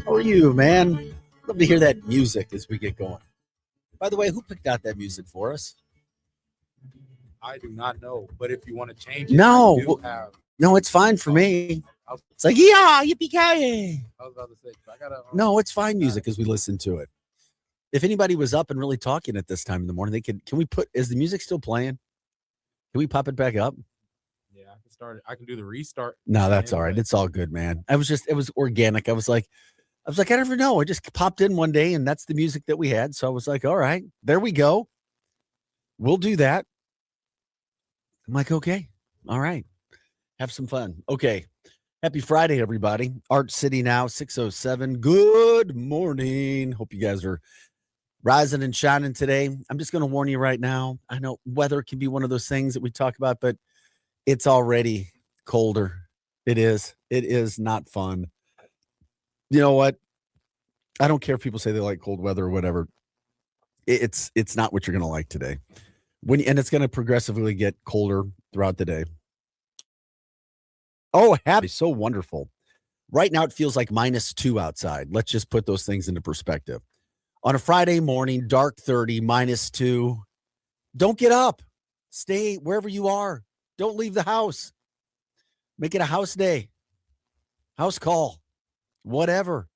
How are you, man? Love to hear that music as we get going. By the way, who picked out that music for us? I do not know, but if you want to change it, No, I do have. no, it's fine for Oh, me. I was, It's like, yeah, yippee-ki-yay. I was about to say, I gotta. No, it's fine Got music as we listen to it. If anybody was up and really talking at this time in the morning, they could. Can we put? Is the music still playing? Can we pop it back up? Yeah, I can start it. I can do the restart. No, that's again, all right. but It's all good, man. It was organic. I never know. I just popped in one day and that's the music that we had. So I was like, all right, there we go. We'll do that. I'm like, okay, all right. Have some fun. Okay. Happy Friday, everybody. Art City now, 6:07. Good morning. Hope you guys are rising and shining today. I'm just going to warn you right now. I know weather can be one of those things that we talk about, but it's already colder. It is. It is not fun. You know what? I don't care if people say they like cold weather or whatever. It's not what you're going to like today. And it's going to progressively get colder throughout the day. Oh, happy, so wonderful. Right now, it feels like -2 outside. Let's just put those things into perspective. On a Friday morning, dark 30, -2. Don't get up. Stay wherever you are. Don't leave the house. Make it a house day, house call, whatever.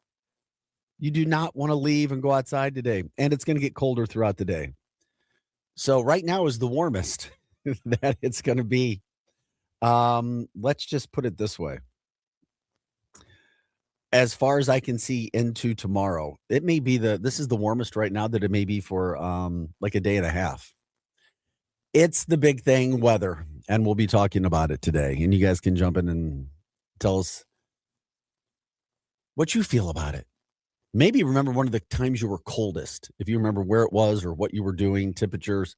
You do not want to leave and go outside today. And it's going to get colder throughout the day. So right now is the warmest that it's going to be. Let's just put it this way. As far as I can see into tomorrow, it may be this is the warmest right now that it may be for like a day and a half. It's the big thing, weather, and we'll be talking about it today. And you guys can jump in and tell us what you feel about it. Maybe remember one of the times you were coldest, if you remember where it was or what you were doing, temperatures.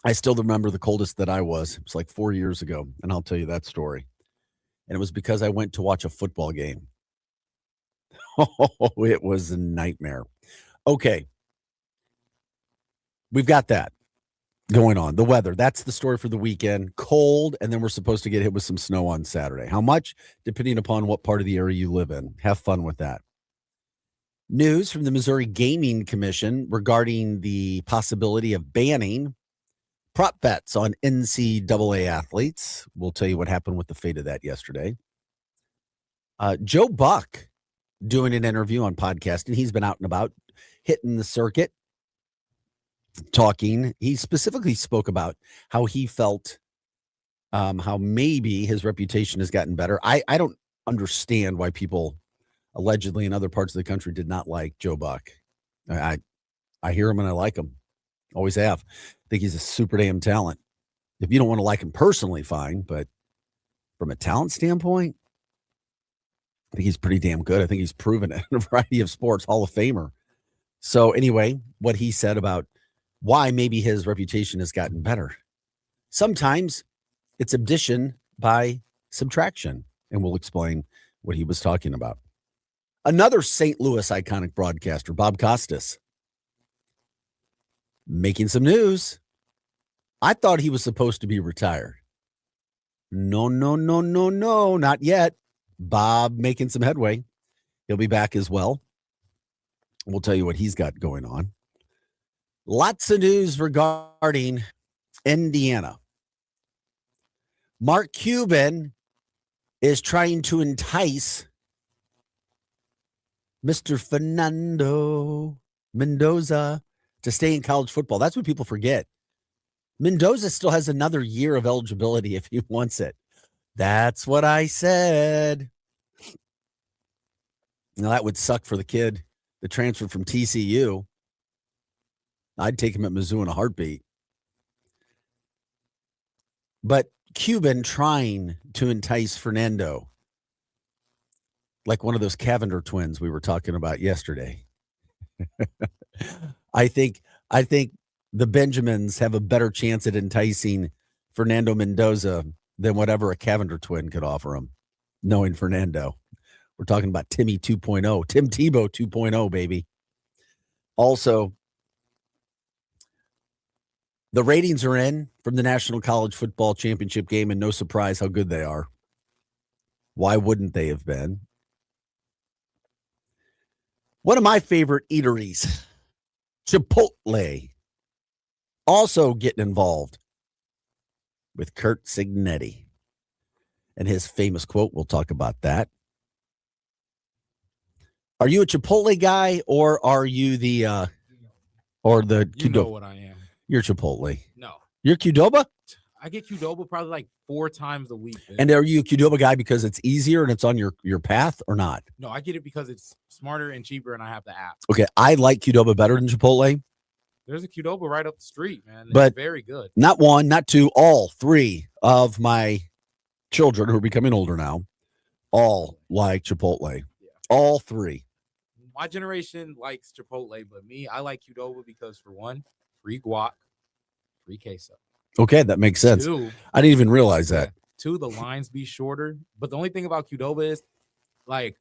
I still remember the coldest that I was. It was like 4 years ago, and I'll tell you that story. And it was because I went to watch a football game. Oh, it was a nightmare. Okay. We've got that going on. The weather, that's the story for the weekend. Cold, and then we're supposed to get hit with some snow on Saturday. How much? Depending upon what part of the area you live in. Have fun with that. News from the Missouri Gaming Commission regarding the possibility of banning prop bets on NCAA athletes. We'll tell you what happened with the fate of that yesterday. Joe Buck doing an interview on podcasting. He's been out and about, hitting the circuit, talking. He specifically spoke about how he felt, how maybe his reputation has gotten better. I don't understand why people allegedly in other parts of the country did not like Joe Buck. I hear him and I like him. Always have. I think he's a super damn talent. If you don't want to like him personally, fine. But from a talent standpoint, I think he's pretty damn good. I think he's proven it in a variety of sports, Hall of Famer. So anyway, what he said about why maybe his reputation has gotten better. Sometimes it's addition by subtraction, and we'll explain what he was talking about. Another St. Louis iconic broadcaster, Bob Costas, making some news. I thought he was supposed to be retired. No, not yet. Bob making some headway. He'll be back as well. We'll tell you what he's got going on. Lots of news regarding Indiana. Mark Cuban is trying to entice Mr. Fernando Mendoza to stay in college football. That's what people forget. Mendoza still has another year of eligibility if he wants it. That's what I said. Now, that would suck for the kid that transferred from TCU. I'd take him at Mizzou in a heartbeat. But Cuban trying to entice Fernando, like one of those Cavender twins we were talking about yesterday. I think the Benjamins have a better chance at enticing Fernando Mendoza than whatever a Cavender twin could offer him, knowing Fernando. We're talking about Timmy 2.0, Tim Tebow 2.0, baby. Also, the ratings are in from the National College Football Championship game, and no surprise how good they are. Why wouldn't they have been? One of my favorite eateries, Chipotle, also getting involved with Kurt Signetti and his famous quote. We'll talk about that. Are you a Chipotle guy or are you the You know what I am. You're Chipotle. No. You're Qdoba? I get Qdoba probably like 4 times a week. Man. And are you a Qdoba guy because it's easier and it's on your path or not? No, I get it because it's smarter and cheaper and I have the app. Okay, I like Qdoba better than Chipotle. There's a Qdoba right up the street, man. It's but very good. Not one, not two, all 3 of my children who are becoming older now, all like Chipotle. Yeah. All 3. My generation likes Chipotle, but me, I like Qdoba because for one, free guac, free queso. Okay, that makes sense. 2, I didn't even realize that. 2, the lines be shorter. But the only thing about Qdoba is like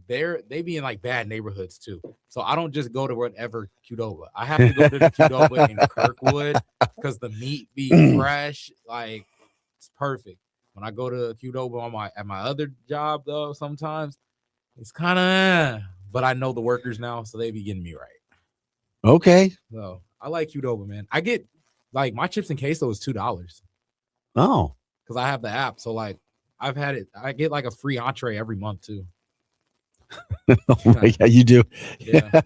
they be in like bad neighborhoods too. So I don't just go to whatever Qdoba. I have to go to the Qdoba in Kirkwood because the meat be fresh. Like it's perfect. When I go to Qdoba at my other job though, sometimes it's kind of but I know the workers now, so they be getting me right. Okay. So I like Qdoba, man. I get like my chips and queso is $2. Oh. Because I have the app. So like I've had it. I get like a free entree every month too. Oh my God, you do. Yeah.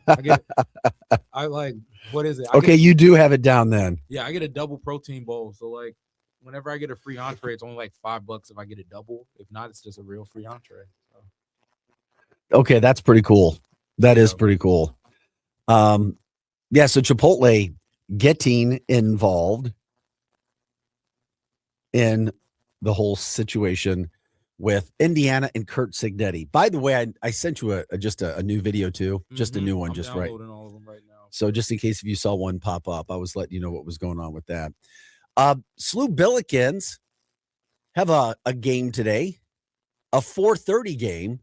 I like, what is it? Okay, you do have it down then. Yeah, I get a double protein bowl. So like whenever I get a free entree, it's only like $5 if I get a double. If not, it's just a real free entree. So. Okay, that's pretty cool. That is pretty cool. Yeah, so Chipotle getting involved in the whole situation with Indiana and Kurt Signetti. By the way, I sent you just a new video too, just a new one, I'm just right. All of them right now. So just in case if you saw one pop up, I was letting you know what was going on with that. SLU Billikens have a game today, a 4:30 game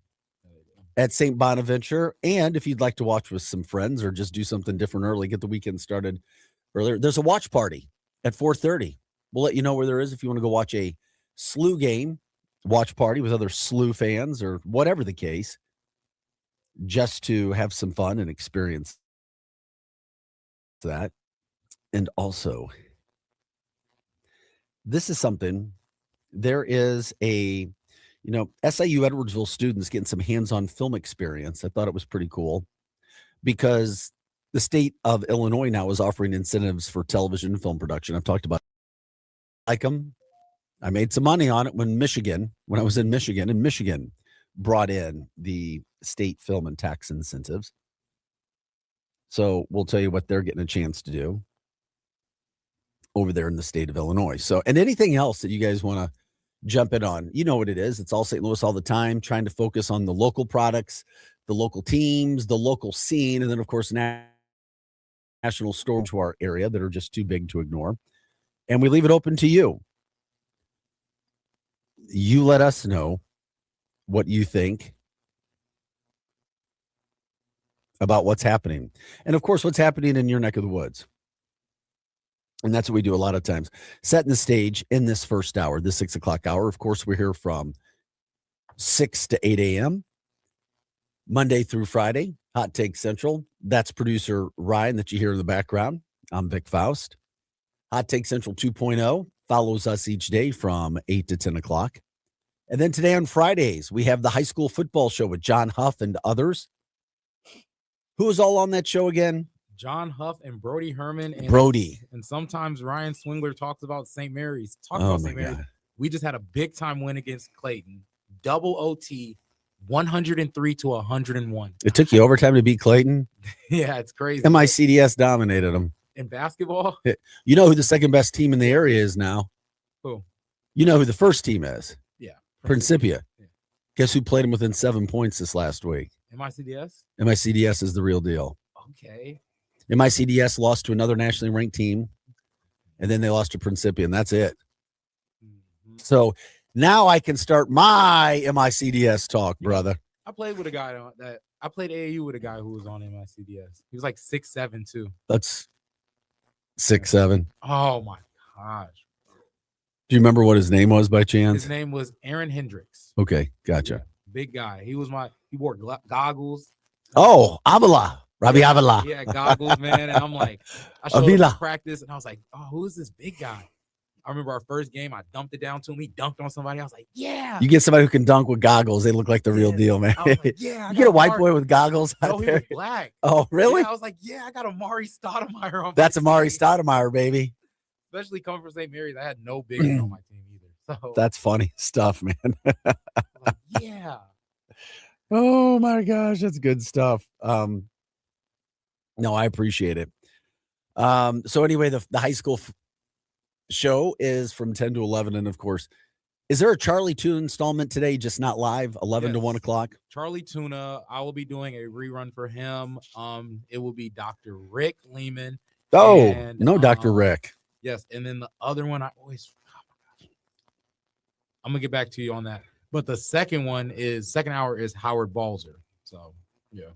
at St. Bonaventure. And if you'd like to watch with some friends or just do something different early, get the weekend started earlier, there's a watch party at 4:30. We'll let you know where there is if you want to go watch a SLU game, watch party with other SLU fans or whatever the case, just to have some fun and experience that. And also, this is something, there is SIU Edwardsville students getting some hands-on film experience. I thought it was pretty cool because the state of Illinois now is offering incentives for television and film production. I've talked about like them. I made some money on it when I was in Michigan, and Michigan brought in the state film and tax incentives. So we'll tell you what they're getting a chance to do over there in the state of Illinois. So, and anything else that you guys want to jump in on, you know what it is. It's all St. Louis all the time, trying to focus on the local products, the local teams, the local scene, and then, of course, national stores to our area that are just too big to ignore. And we leave it open to you. You let us know what you think about what's happening. And, of course, what's happening in your neck of the woods. And that's what we do a lot of times. Setting the stage in this first hour, this 6 o'clock hour. Of course, we're here from 6 to 8 a.m., Monday through Friday, Hot Take Central. That's producer Ryan that you hear in the background. I'm Vic Faust. Hot Take Central 2.0 follows us each day from 8 to 10 o'clock. And then today on Fridays, we have the high school football show with John Huff and others. Who is all on that show again? John Huff and Brody Herman. And sometimes Ryan Swingler talks about St. Mary's. God. We just had a big time win against Clayton. Double OT, 103 to 101. It took you overtime to beat Clayton? Yeah, it's crazy. MICDS dominated them. In basketball? You know who the second best team in the area is now? Who? You know who the first team is? Yeah. Principia. Yeah. Guess who played them within 7 points this last week? MICDS? MICDS is the real deal. Okay. MICDS lost to another nationally ranked team, and then they lost to Principia, and that's it. Mm-hmm. So now I can start my MICDS talk, brother. I played with a guy I played AAU with a guy who was on MICDS. He was like 6'7" too. That's 6'7". Oh my gosh. Do you remember what his name was by chance? His name was Aaron Hendricks. Okay, gotcha. Yeah, big guy. He wore goggles. Oh, Avila. Robbie Yeah, Avila. he had goggles, man. And I'm like, I showed him Avila. in practice, and I was like, oh, who is this big guy? I remember our first game, I dumped it down to him. He dunked on somebody. I was like, yeah. You get somebody who can dunk with goggles, they look like the real Yes. deal, man. I was like, yeah. I You got get a white Amari. boy with goggles No, out he there. was black. Oh, really? Yeah, I was like, yeah, I got Amari Stoudemire on That's my Amari team. Stoudemire, baby. Especially coming from St. Mary's, I had no big men on my team either. So That's funny stuff, man. I was like, yeah. Oh my gosh, that's good stuff. No, I appreciate it. So anyway, the high school show is from 10 to 11, and of course, is there a Charlie Tune installment today? Just not live, 11 to 1 o'clock. Charlie Tuna, I will be doing a rerun for him. It will be Dr. Rick Lehman. Oh, and, no, Dr. Rick. Yes, and then the other one, I always, oh my gosh, I'm gonna get back to you on that. But the second hour is Howard Balzer. So yeah.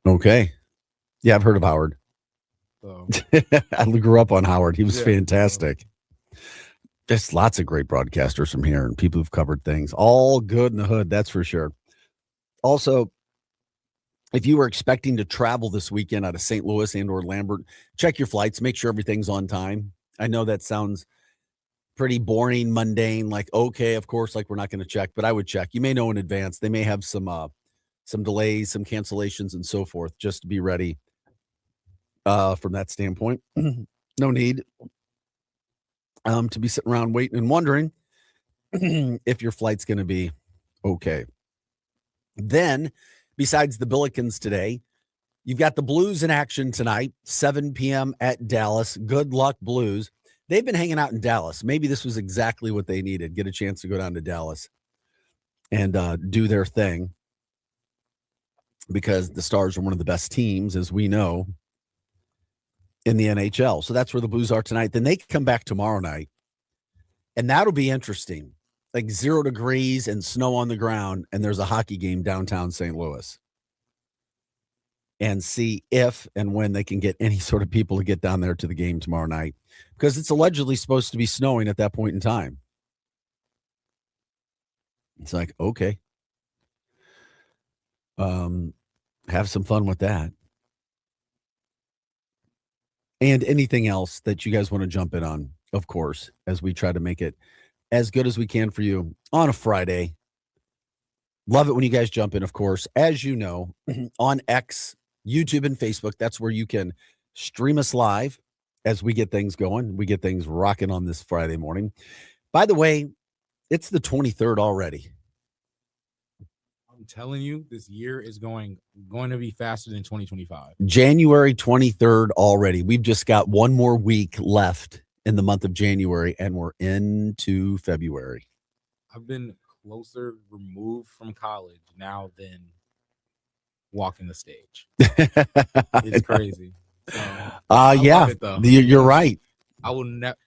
Okay. Yeah, I've heard of Howard. So I grew up on Howard. He was Yeah, fantastic. There's lots of great broadcasters from here and people who've covered things. All good in the hood, that's for sure. Also, if you were expecting to travel this weekend out of St. Louis and or Lambert, check your flights. Make sure everything's on time. I know that sounds pretty boring, mundane, like, okay, of course, like we're not going to check, but I would check. You may know in advance. They may have some delays, some cancellations, and so forth, just to be ready from that standpoint. No need to be sitting around waiting and wondering if your flight's going to be okay. Then, besides the Billikens today, you've got the Blues in action tonight, 7 p.m. at Dallas. Good luck, Blues. They've been hanging out in Dallas. Maybe this was exactly what they needed, get a chance to go down to Dallas and do their thing, because the Stars are one of the best teams, as we know, in the NHL. So that's where the Blues are tonight. Then they come back tomorrow night, and that'll be interesting. Like 0 degrees and snow on the ground, and there's a hockey game downtown St. Louis. And see if and when they can get any sort of people to get down there to the game tomorrow night, because it's allegedly supposed to be snowing at that point in time. It's like, okay. Have some fun with that. And anything else that you guys want to jump in on, of course, as we try to make it as good as we can for you on a Friday. Love it when you guys jump in, of course. As you know, on X, YouTube, and Facebook, that's where you can stream us live as we get things going. We get things rocking on this Friday morning. By the way, it's the 23rd already. I'm telling you, this year is going to be faster than 2025. January 23rd already. We've just got one more week left in the month of January, and we're into February. I've been closer removed from college now than walking the stage. It's crazy. Yeah, you're right. I will never.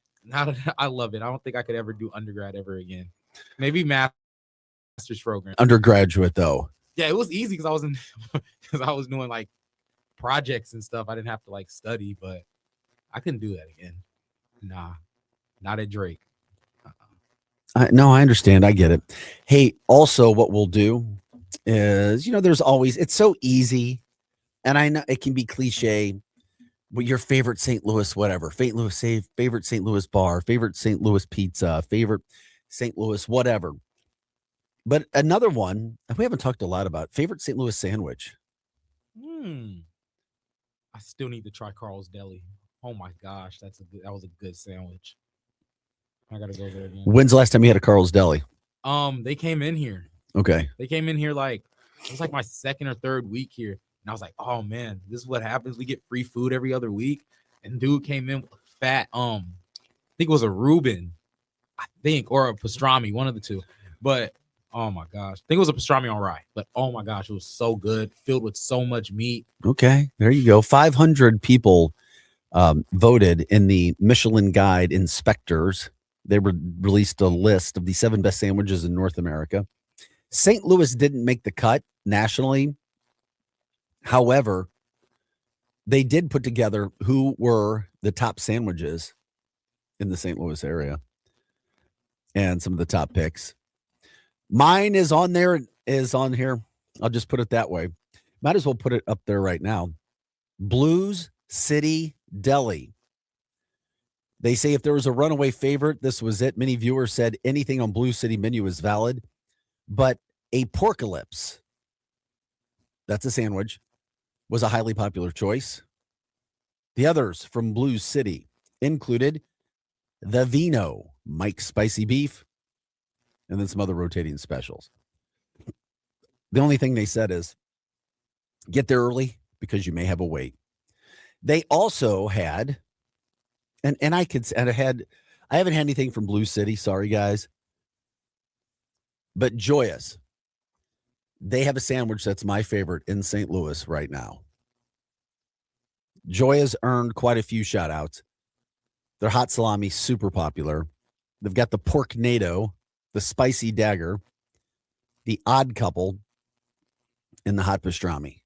I love it. I don't think I could ever do undergrad ever again. Maybe master's program. Undergraduate though. Yeah, it was easy because I was doing like projects and stuff. I didn't have to like study, but I couldn't do that again. Nah, not at Drake. No, I understand. I get it. Hey, also what we'll do is, there's always, it's so easy. And I know it can be cliche, but your favorite St. Louis, whatever, favorite St. Louis bar, favorite St. Louis pizza, favorite St. Louis, whatever. But another one we haven't talked a lot about, favorite St. Louis sandwich. I still need to try Carl's Deli. Oh my gosh, that was a good sandwich. I gotta go there again. When's the last time you had a Carl's Deli? They came in here. Okay. They came in here it was like my second or third week here. And I was like, oh man, this is what happens. We get free food every other week. And dude came in with a fat, I think it was a Reuben, or a pastrami, one of the two. But oh my gosh, I think it was a pastrami on rye. But oh my gosh, it was so good, filled with so much meat. Okay, there you go. 500 people voted in the Michelin Guide inspectors. They released a list of the 7 best sandwiches in North America. St. Louis didn't make the cut nationally. However, they did put together who were the top sandwiches in the St. Louis area and some of the top picks. Mine is on there, is on here. I'll just put it that way. Might as well put it up there right now. Blues City Deli. They say if there was a runaway favorite, this was it. Many viewers said anything on Blue City menu is valid, but a porcalypse, that's a sandwich, was a highly popular choice. The others from Blue City included the Vino, Mike's Spicy Beef, and then some other rotating specials. The only thing they said is get there early because you may have a wait. They also had, and I haven't had anything from Blue City. Sorry, guys. But Joyous, they have a sandwich that's my favorite in St. Louis right now. Joyous earned quite a few shout outs. Their hot salami, super popular. They've got the pork NATO, the spicy dagger, the odd couple, and the hot pastrami.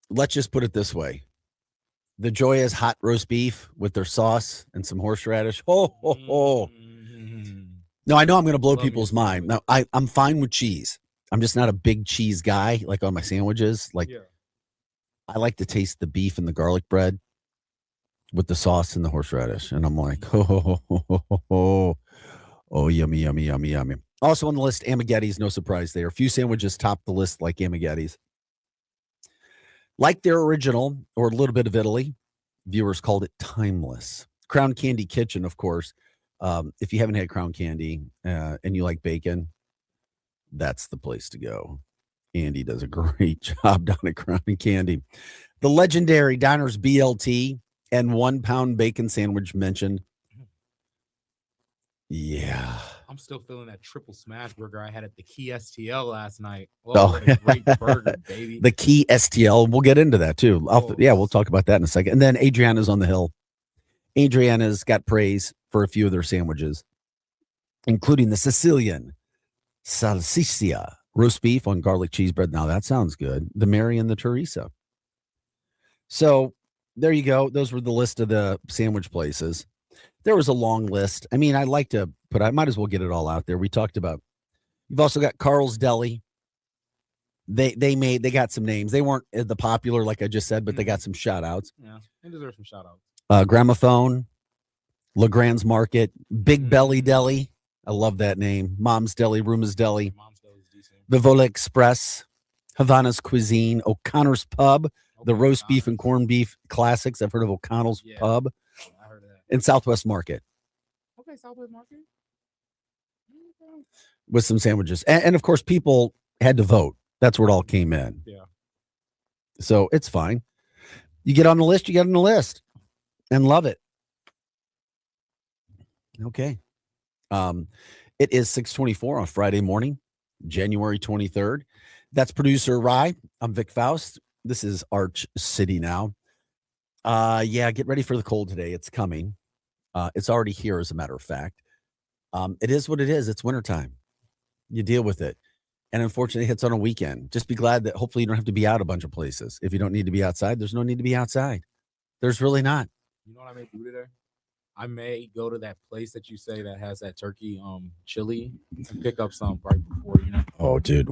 Let's just put it this way. The Joya's hot roast beef with their sauce and some horseradish. Oh. No, I know I'm going to blow people's mind. Now, I'm fine with cheese. I'm just not a big cheese guy, like on my sandwiches. I like to taste the beef and the garlic bread with the sauce and the horseradish. And I'm like, oh, yummy, yummy, yummy, yummy. Also on the list, Amaghetti's, no surprise there. A few sandwiches top the list like Amaghetti's. Like their original, or a little bit of Italy, viewers called it timeless. Crown Candy Kitchen, of course. If you haven't had Crown Candy and you like bacon, that's the place to go. Andy does a great job down at Crown Candy. The legendary Diners BLT and 1 pound bacon sandwich mentioned. Yeah. I'm still feeling that triple smash burger I had at the Key STL last night. Oh, what a great burger, baby. The Key STL. We'll get into that too. We'll talk about that in a second. And then Adriana's on the hill. Adriana's got praise for a few of their sandwiches, including the Sicilian salsiccia roast beef on garlic cheese bread. Now that sounds good. The Mary and the Teresa. So there you go. Those were the list of the sandwich places. There was a long list. I mean, I might as well get it all out there. We talked about, you've also got Carl's Deli. They got some names. They weren't the popular, like I just said, but they got some shout outs. Yeah, they deserve some shout outs. Gramophone, LeGrand's Market, Big Belly Deli. I love that name. Mom's Deli, Ruma's Deli. Mom's Deli is decent. Vivola Express, Havana's Cuisine, O'Connor's Pub, the roast beef and corned beef classics. I've heard of O'Connell's Pub. I heard of that. And Southwest Market. Okay, Southwest Market. With some sandwiches. And of course, people had to vote. That's where it all came in. Yeah. So it's fine. You get on the list, you get on the list. And love it. Okay. It is 6:24 on Friday morning, January 23rd. That's producer Rye. I'm Vic Faust. This is Arch City now. Get ready for the cold today. It's coming. It's already here, as a matter of fact. It is what it is. It's wintertime. You deal with it. And unfortunately, it hits on a weekend. Just be glad that hopefully you don't have to be out a bunch of places. If you don't need to be outside, there's no need to be outside. There's really not. You know what I may do today? I may go to that place that you say that has that turkey chili and pick up some right before, you know. Oh, dude,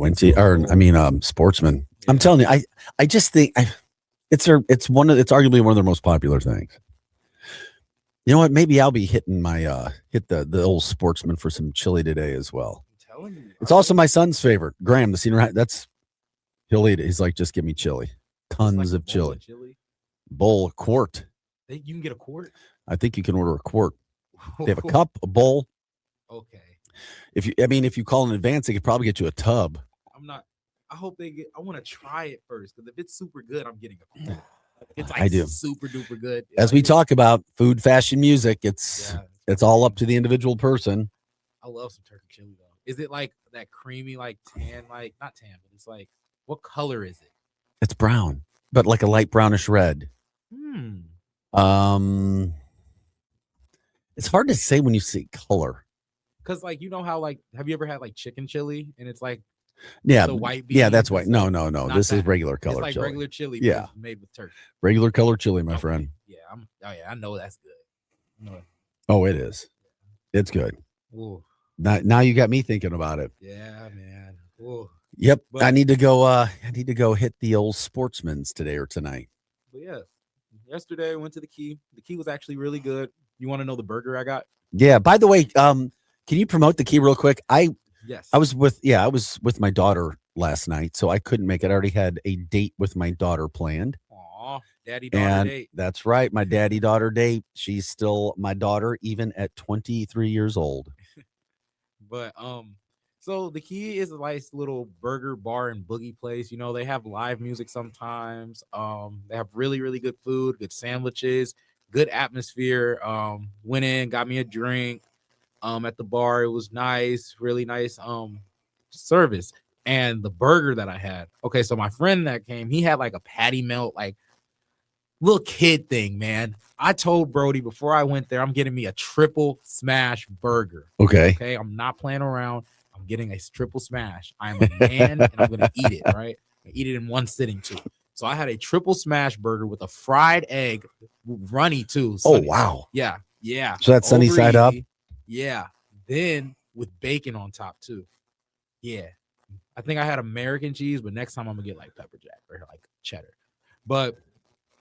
Sportsman. Yeah. I'm telling you, I just think it's arguably one of their most popular things. You know what? Maybe I'll be hitting hit the old Sportsman for some chili today as well. I'm telling you. It's also my son's favorite. Graham, the senior, he'll eat it. He's like, just give me chili. Tons of chili. Bowl, quart. You can get a quart? I think you can order a quart. They have a cup, a bowl. Okay. If you call in advance, they could probably get you a tub. I want to try it first, because if it's super good, I'm getting a quart. It's I do. Super duper good. As we talk about food, fashion, music, it's all up to the individual person. I love some turkey chili though. Is it like that creamy, like tan, like not tan, but it's like, what color is it? It's brown, but like a light brownish red. It's hard to say when you see color. Because like, you know how, like, have you ever had like chicken chili and it's like the white beans? Yeah, that's white. No. This is regular color. It's like chili. Regular chili, yeah, made with turkey. Regular color chili, my friend. Yeah, I know that's good. Oh, it is. It's good. Ooh. Now you got me thinking about it. Yeah, man. Ooh. Yep. But- I need to go hit the old Sportsman's today or tonight. But yeah, yesterday I went to the Key. The Key was actually really good. You want to know the burger I got? Yeah. By the way, can you promote the Key real quick? Yes. I was with my daughter last night, so I couldn't make it. I already had a date with my daughter planned. Aw, daddy-daughter And date. that's right, my daddy-daughter date. She's still my daughter, even at 23 years old. But so the Key is a nice little burger bar and boogie place. You know, they have live music sometimes. They have really, really good food, good sandwiches, good atmosphere. Went in, got me a drink. At the bar, it was nice, really nice service. And the burger that I had. Okay, so my friend that came, he had like a patty melt, like little kid thing, man. I told Brody before I went there, I'm getting me a triple smash burger. Okay. Okay, I'm not playing around. I'm getting a triple smash. I'm a man and I'm gonna eat it, right? I eat it in one sitting too. So I had a triple smash burger with a fried egg, runny too. Oh wow. Yeah. So that's sunny Over side up. easy. Yeah. Then with bacon on top too. Yeah. I think I had American cheese, but next time I'm gonna get like pepper jack or like cheddar. But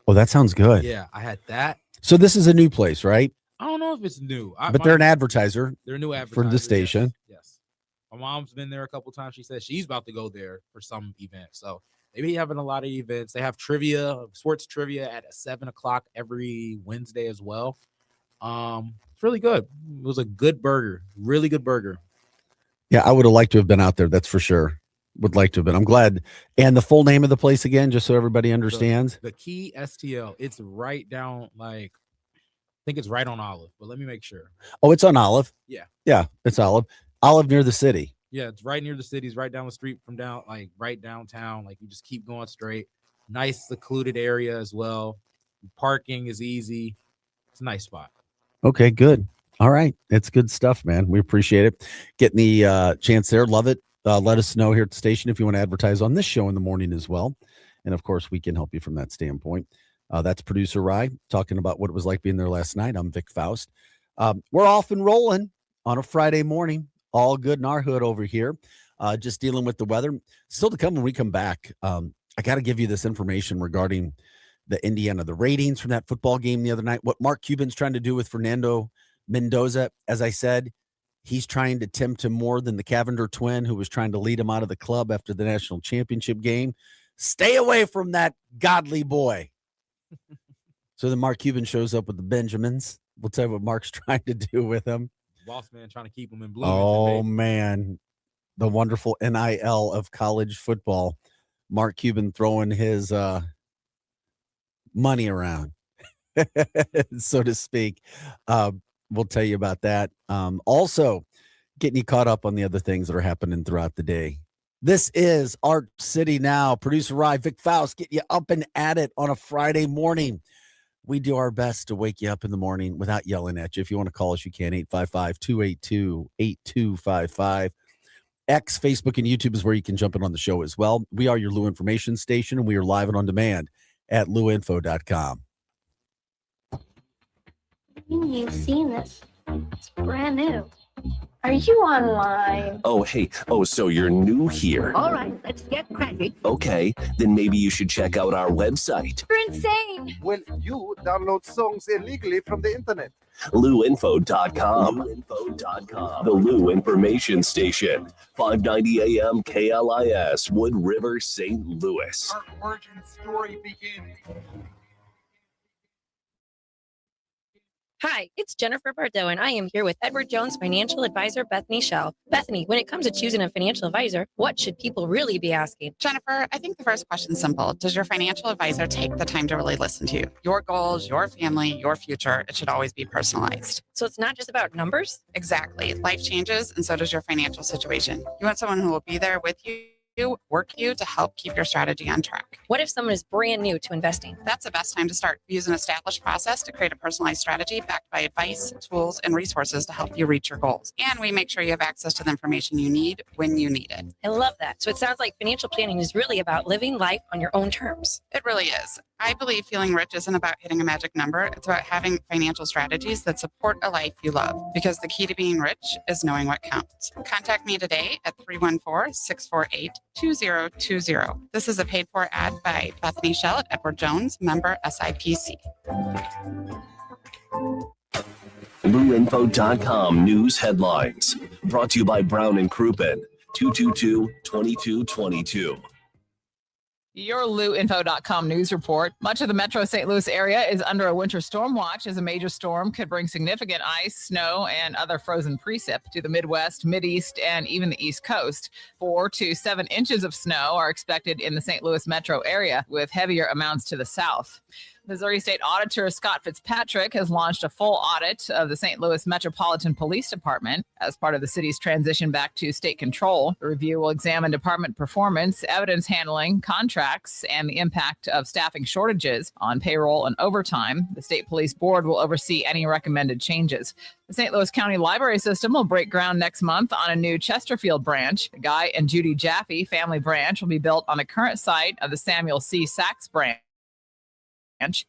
Oh, that sounds good. yeah, I had that. So this is a new place, right? I don't know if it's new, But they're an advertiser. They're a new advertiser for the station. Yes. My mom's been there a couple times. She said she's about to go there for some event. So they be having a lot of events. They have trivia, sports trivia at 7:00 every Wednesday as well. It's really good. It was a good burger, really good burger. Yeah, I would have liked to have been out there. That's for sure. Would like to have been. I'm glad. And the full name of the place again, just so everybody understands. The Key STL. It's right down, like, I think it's right on Olive, but let me make sure. Oh, it's on Olive. Yeah. Yeah, it's Olive. Olive near the city. Yeah, it's right near the city. It's right down the street from right downtown. Like, you just keep going straight. Nice secluded area as well. Parking is easy. It's a nice spot. Okay, good. All right. It's good stuff, man. We appreciate it. Getting the chance there. Love it. Let us know here at the station if you want to advertise on this show in the morning as well. And of course, we can help you from that standpoint. That's producer Rye talking about what it was like being there last night. I'm Vic Faust. We're off and rolling on a Friday morning. All good in our hood over here. Just dealing with the weather. Still to come when we come back. I got to give you this information regarding the ratings from that football game the other night. What Mark Cuban's trying to do with Fernando Mendoza, as I said, he's trying to tempt him more than the Cavender twin who was trying to lead him out of the club after the national championship game. Stay away from that godly boy. So then Mark Cuban shows up with the Benjamins. We'll tell you what Mark's trying to do with him. Boss man trying to keep him in blue. Oh, man. The wonderful NIL of college football. Mark Cuban throwing his money around, so to speak. We'll tell you about that. Also, getting you caught up on the other things that are happening throughout the day. This is Art City Now. Producer Rye, Vic Faust, get you up and at it on a Friday morning. We do our best to wake you up in the morning without yelling at you. If you want to call us, you can. 855-282-8255. X, Facebook, and YouTube is where you can jump in on the show as well. We are your Lou Information Station, and we are live and on demand at louinfo.com. You've seen this. It's brand new. Are you online? Oh, hey. Oh, so you're new here. All right, let's get cracking. Okay, then maybe you should check out our website. You're insane. Well, you download songs illegally from the internet. LouInfo.com. LouInfo.com. The Lou Information Station. 590 AM KLIS, Wood River, St. Louis. Our origin story begins. Hi, it's Jennifer Bardot, and I am here with Edward Jones financial advisor Bethany Shell. Bethany, when it comes to choosing a financial advisor, what should people really be asking? Jennifer, I think the first question is simple. Does your financial advisor take the time to really listen to you? Your goals, your family, your future, it should always be personalized. So it's not just about numbers? Exactly. Life changes, and so does your financial situation. You want someone who will be there with you, work you to help keep your strategy on track. What if someone is brand new to investing? That's the best time to start. Use an established process to create a personalized strategy backed by advice, tools, and resources to help you reach your goals. And we make sure you have access to the information you need when you need it. I love that. So it sounds like financial planning is really about living life on your own terms. It really is. I believe feeling rich isn't about hitting a magic number. It's about having financial strategies that support a life you love, because the key to being rich is knowing what counts. Contact me today at 314-648-2020. This is a paid-for ad by Bethany Shell at Edward Jones, member SIPC. LouInfo.com news headlines. Brought to you by Brown and Crouppen, 222-2222. Your LouInfo.com news report. Much of the metro St. Louis area is under a winter storm watch, as a major storm could bring significant ice, snow, and other frozen precip to the Midwest, Mideast, and even the East Coast. 4 to 7 inches of snow are expected in the St. Louis metro area, with heavier amounts to the south. Missouri State Auditor Scott Fitzpatrick has launched a full audit of the St. Louis Metropolitan Police Department as part of the city's transition back to state control. The review will examine department performance, evidence handling, contracts, and the impact of staffing shortages on payroll and overtime. The State Police Board will oversee any recommended changes. The St. Louis County Library System will break ground next month on a new Chesterfield branch. The Guy and Judy Jaffe Family Branch will be built on the current site of the Samuel C. Sachs branch,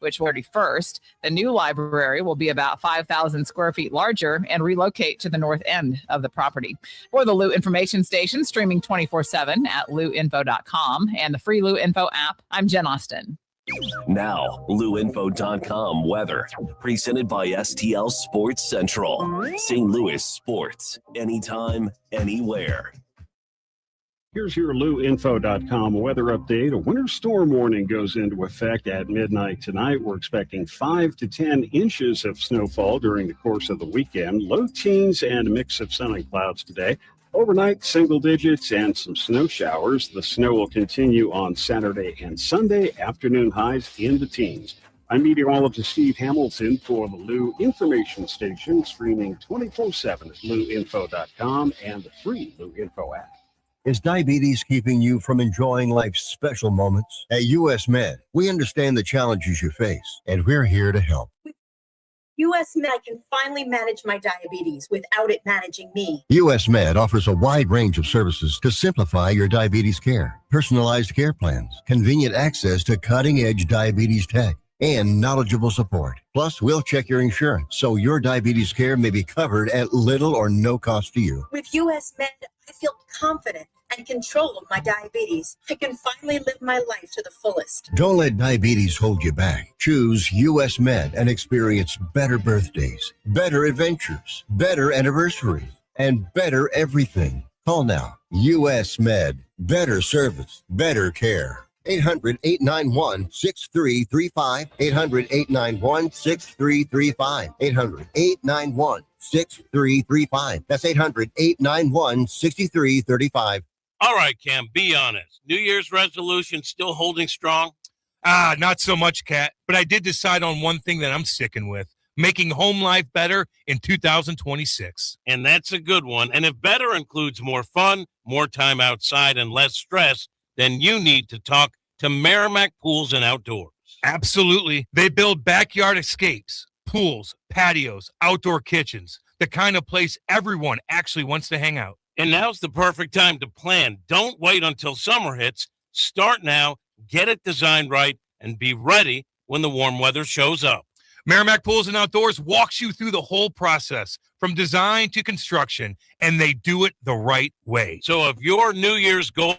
which will be first. The new library will be about 5,000 square feet larger and relocate to the north end of the property. For the Lou Information Station, streaming 24/7 at louinfo.com and the free Lou Info app, I'm Jen Austin. Now, LouInfo.com weather. Presented by STL Sports Central. St. Louis sports. Anytime, anywhere. Here's your LouInfo.com weather update. A winter storm warning goes into effect at midnight tonight. We're expecting 5 to 10 inches of snowfall during the course of the weekend. Low teens and a mix of sun and clouds today. Overnight, single digits and some snow showers. The snow will continue on Saturday and Sunday. Afternoon highs in the teens. I'm meteorologist Steve Hamilton for the Lou Information Station, streaming 24/7 at LouInfo.com and the free Lou Info app. Is diabetes keeping you from enjoying life's special moments? At US Med, we understand the challenges you face, and we're here to help. US Med, I can finally manage my diabetes without it managing me. US Med offers a wide range of services to simplify your diabetes care. Personalized care plans, convenient access to cutting-edge diabetes tech, and knowledgeable support. Plus, we'll check your insurance so your diabetes care may be covered at little or no cost to you. With US Med, I feel confident and control of my diabetes. I can finally live my life to the fullest. Don't let diabetes hold you back. Choose US Med and experience better birthdays, better adventures, better anniversaries, and better everything. Call now. US Med. Better service, better care. 800-891-6335. 800-891-6335. 800-891-6335. That's 800-891-6335. All right, Cam, be honest. New Year's resolution still holding strong? Not so much, Kat. But I did decide on one thing that I'm sticking with. Making home life better in 2026. And that's a good one. And if better includes more fun, more time outside, and less stress, then you need to talk to Merrimack Pools and Outdoors. Absolutely. They build backyard escapes, pools, patios, outdoor kitchens, the kind of place everyone actually wants to hang out. And now's the perfect time to plan. Don't wait until summer hits. Start now, get it designed right, and be ready when the warm weather shows up. Merrimack Pools and Outdoors walks you through the whole process, from design to construction, and they do it the right way. So if your New Year's goal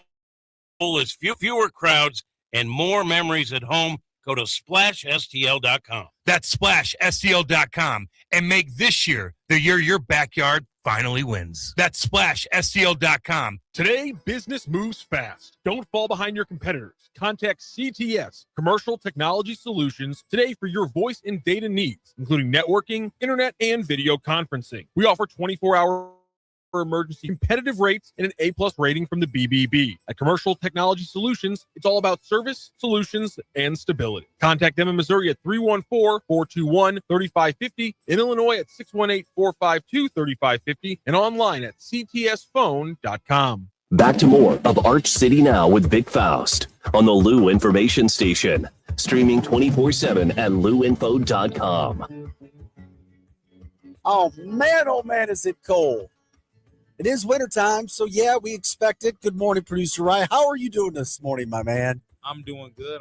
is fewer crowds and more memories at home, go to SplashSTL.com. That's SplashSTL.com, and make this year the year your backyard finally wins. That's SplashSTL.com. Today, business moves fast. Don't fall behind your competitors. Contact CTS, Commercial Technology Solutions, today for your voice and data needs, including networking, internet, and video conferencing. We offer 24-hour emergency competitive rates and an A+ rating from the BBB. At Commercial Technology Solutions, it's all about service, solutions, and stability. Contact them in Missouri at 314-421-3550, in Illinois at 618-452-3550, and online at ctsphone.com. Back to more of Arch City Now with Vic Faust on the Lou Information Station, streaming 24/7 at louinfo.com. Oh man, is it cold. It is wintertime, so yeah, we expect it. Good morning, Producer Ryan. How are you doing this morning, my man? I'm doing good.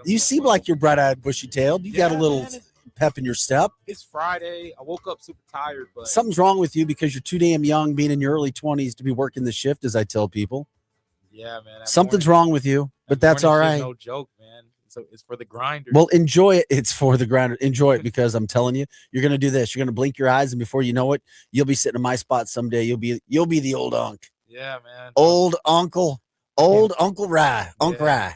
You seem like you're bright-eyed, bushy-tailed. You got a little pep in your step. It's Friday. I woke up super tired, but Something's wrong with you because you're too damn young, being in your early 20s to be working the shift, as I tell people. yeah, man. Something's wrong with you, but that's all right. No joke, man. So it's for the grinders. Well, enjoy it. It's for the grinder. Enjoy it because I'm telling you, you're going to do this. You're going to blink your eyes, and before you know it, you'll be sitting in my spot someday. You'll be the old unk. Yeah, man. Old Uncle Rye. Uncle Rye.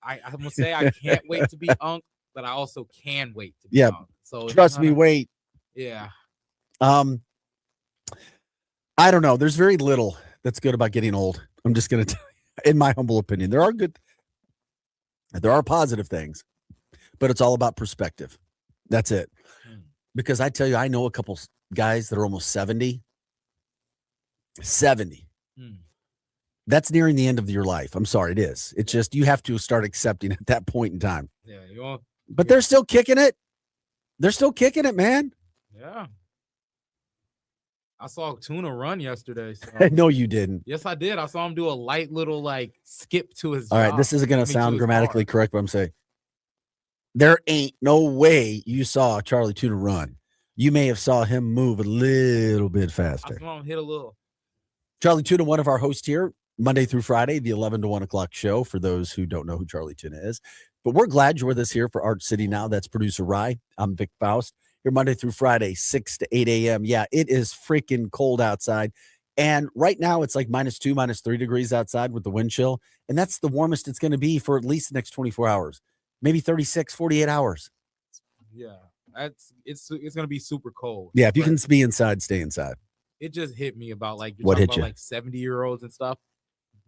I'm gonna say I can't wait to be unk, but I also can wait to be Yeah. unk. So Trust me, wait. Yeah. I don't know. There's very little that's good about getting old. I'm just going to tell you, in my humble opinion. There are positive things, but it's all about perspective. That's it. Because I tell you, I know a couple guys that are almost 70. 70. That's nearing the end of your life. I'm sorry, it is. It's just you have to start accepting at that point in time. Yeah, but they're still kicking it. They're still kicking it, man. Yeah. I saw Tuna run yesterday. So. No, you didn't. Yes, I did. I saw him do a light little skip to his. All right, job. this isn't going to sound grammatically correct, but I'm saying there ain't no way you saw Charlie Tuna run. You may have saw him move a little bit faster. I saw him hit a little. Charlie Tuna, one of our hosts here, Monday through Friday, the 11 to 1 o'clock show, for those who don't know who Charlie Tuna is. But we're glad you're with us here for Arch City Now. That's producer Rye. I'm Vic Faust. Here Monday through Friday, 6 to 8 a.m. Yeah, it is freaking cold outside. And right now it's like -2, -3 degrees outside with the wind chill. And that's the warmest it's going to be for at least the next 24 hours, maybe 36, 48 hours. Yeah, it's going to be super cold. Yeah, if you can be inside, stay inside. It just hit me about What hit you? 70-year-olds and stuff.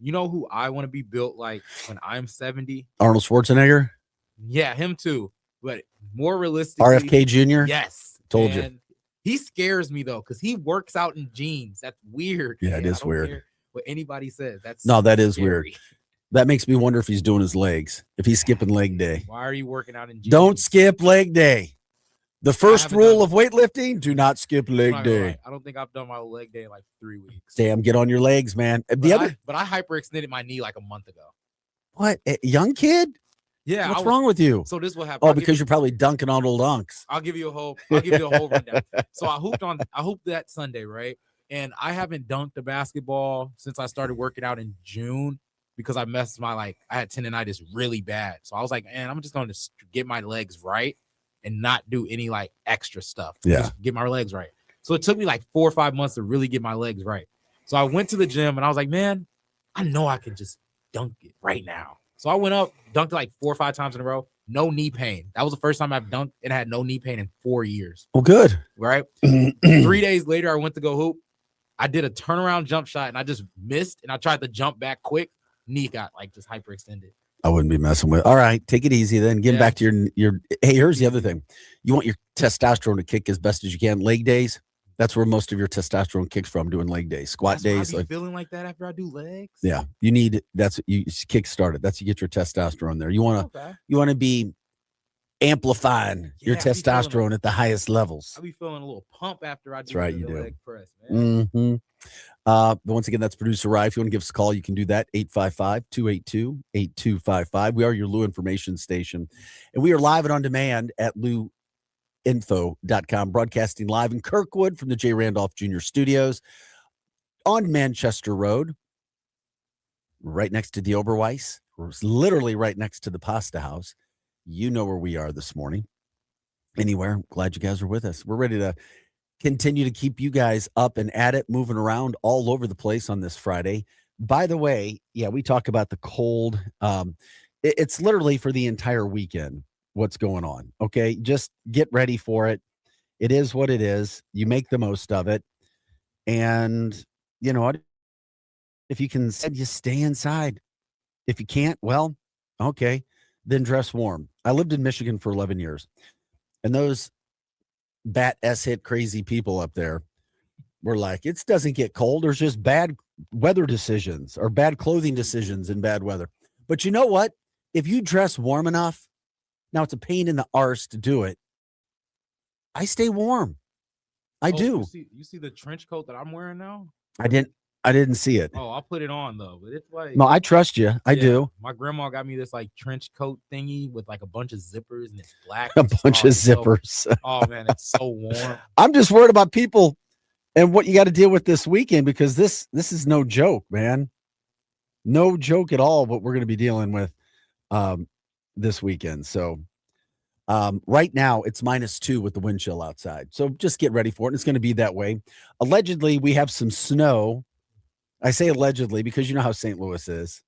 You know who I want to be built like when I'm 70? Arnold Schwarzenegger? Yeah, him too. But more realistically, RFK Jr.? Yes. Told you. He scares me though, because he works out in jeans. That's weird. Yeah, man. it is I don't weird. care what anybody says. That is scary. weird. That makes me wonder if he's doing his legs, if he's skipping leg day. Why are you working out in jeans? Don't skip leg day. The first rule of weightlifting, do not skip leg day. I don't think I've done my leg day in like 3 weeks. Damn, get on your legs, man. But I hyperextended my knee like a month ago. What? A young kid? Yeah. What's wrong with you? So this is what happened. Oh, because you're probably dunking on old unks. I'll give you a whole rundown. So I hooped that Sunday, right? And I haven't dunked a basketball since I started working out in June because I messed I had tendonitis really bad. So I was like, man, I'm just going to get my legs right and not do any extra stuff. Yeah. Just get my legs right. So it took me 4 or 5 months to really get my legs right. So I went to the gym and I was like, man, I know I can just dunk it right now. So I went up, dunked 4 or 5 times in a row. No knee pain. That was the first time I've dunked and had no knee pain in 4 years. Well, good. Right? 3 days later, I went to go hoop. I did a turnaround jump shot and I just missed. And I tried to jump back quick. Knee got just hyperextended. I wouldn't be messing with. All right, take it easy then. Getting back to your. Hey, here's the other thing. You want your testosterone to kick as best as you can. Leg days. That's where most of your testosterone kicks from. Doing leg days, squat days. I be feeling like that after I do legs. Yeah, you need. That's you kick start it. That's you get your testosterone there. You want to be amplifying your testosterone at the highest levels. I'll be feeling a little pump after I do the leg press, man. Mm-hmm. But once again, that's producer Rye. If you want to give us a call, you can do that. 855-282-8255. We are your Lou information station. And we are live and on demand at louinfo.com, broadcasting live in Kirkwood from the J. Randolph Jr. Studios on Manchester Road, right next to the Oberweis. We're literally right next to the Pasta House. You know where we are this morning. Anywhere. Glad you guys are with us. We're ready to continue to keep you guys up and at it, moving around all over the place on this Friday. By the way, yeah, we talk about the cold. It's literally for the entire weekend what's going on. Okay, just get ready for it. It is what it is. You make the most of it. And you know what? If you can, you stay inside. If you can't, well, okay, then dress warm. I lived in Michigan for 11 years. And those bat S-hit crazy people up there were like, it doesn't get cold. There's just bad weather decisions or bad clothing decisions in bad weather. But you know what? If you dress warm enough, now it's a pain in the arse to do it. I stay warm. I do. You see the trench coat that I'm wearing now? I didn't. I didn't see it. Oh, I'll put it on though. But it's like No, I trust you. I do. My grandma got me this like trench coat thingy with like a bunch of zippers and it's black. A bunch of zippers. Oh man, it's so warm. I'm just worried about people and what you got to deal with this weekend because this is no joke, man. No joke at all what we're going to be dealing with this weekend. So right now it's -2 with the wind chill outside. So just get ready for it. It's going to be that way. Allegedly, we have some snow. I say allegedly because you know how St. Louis is.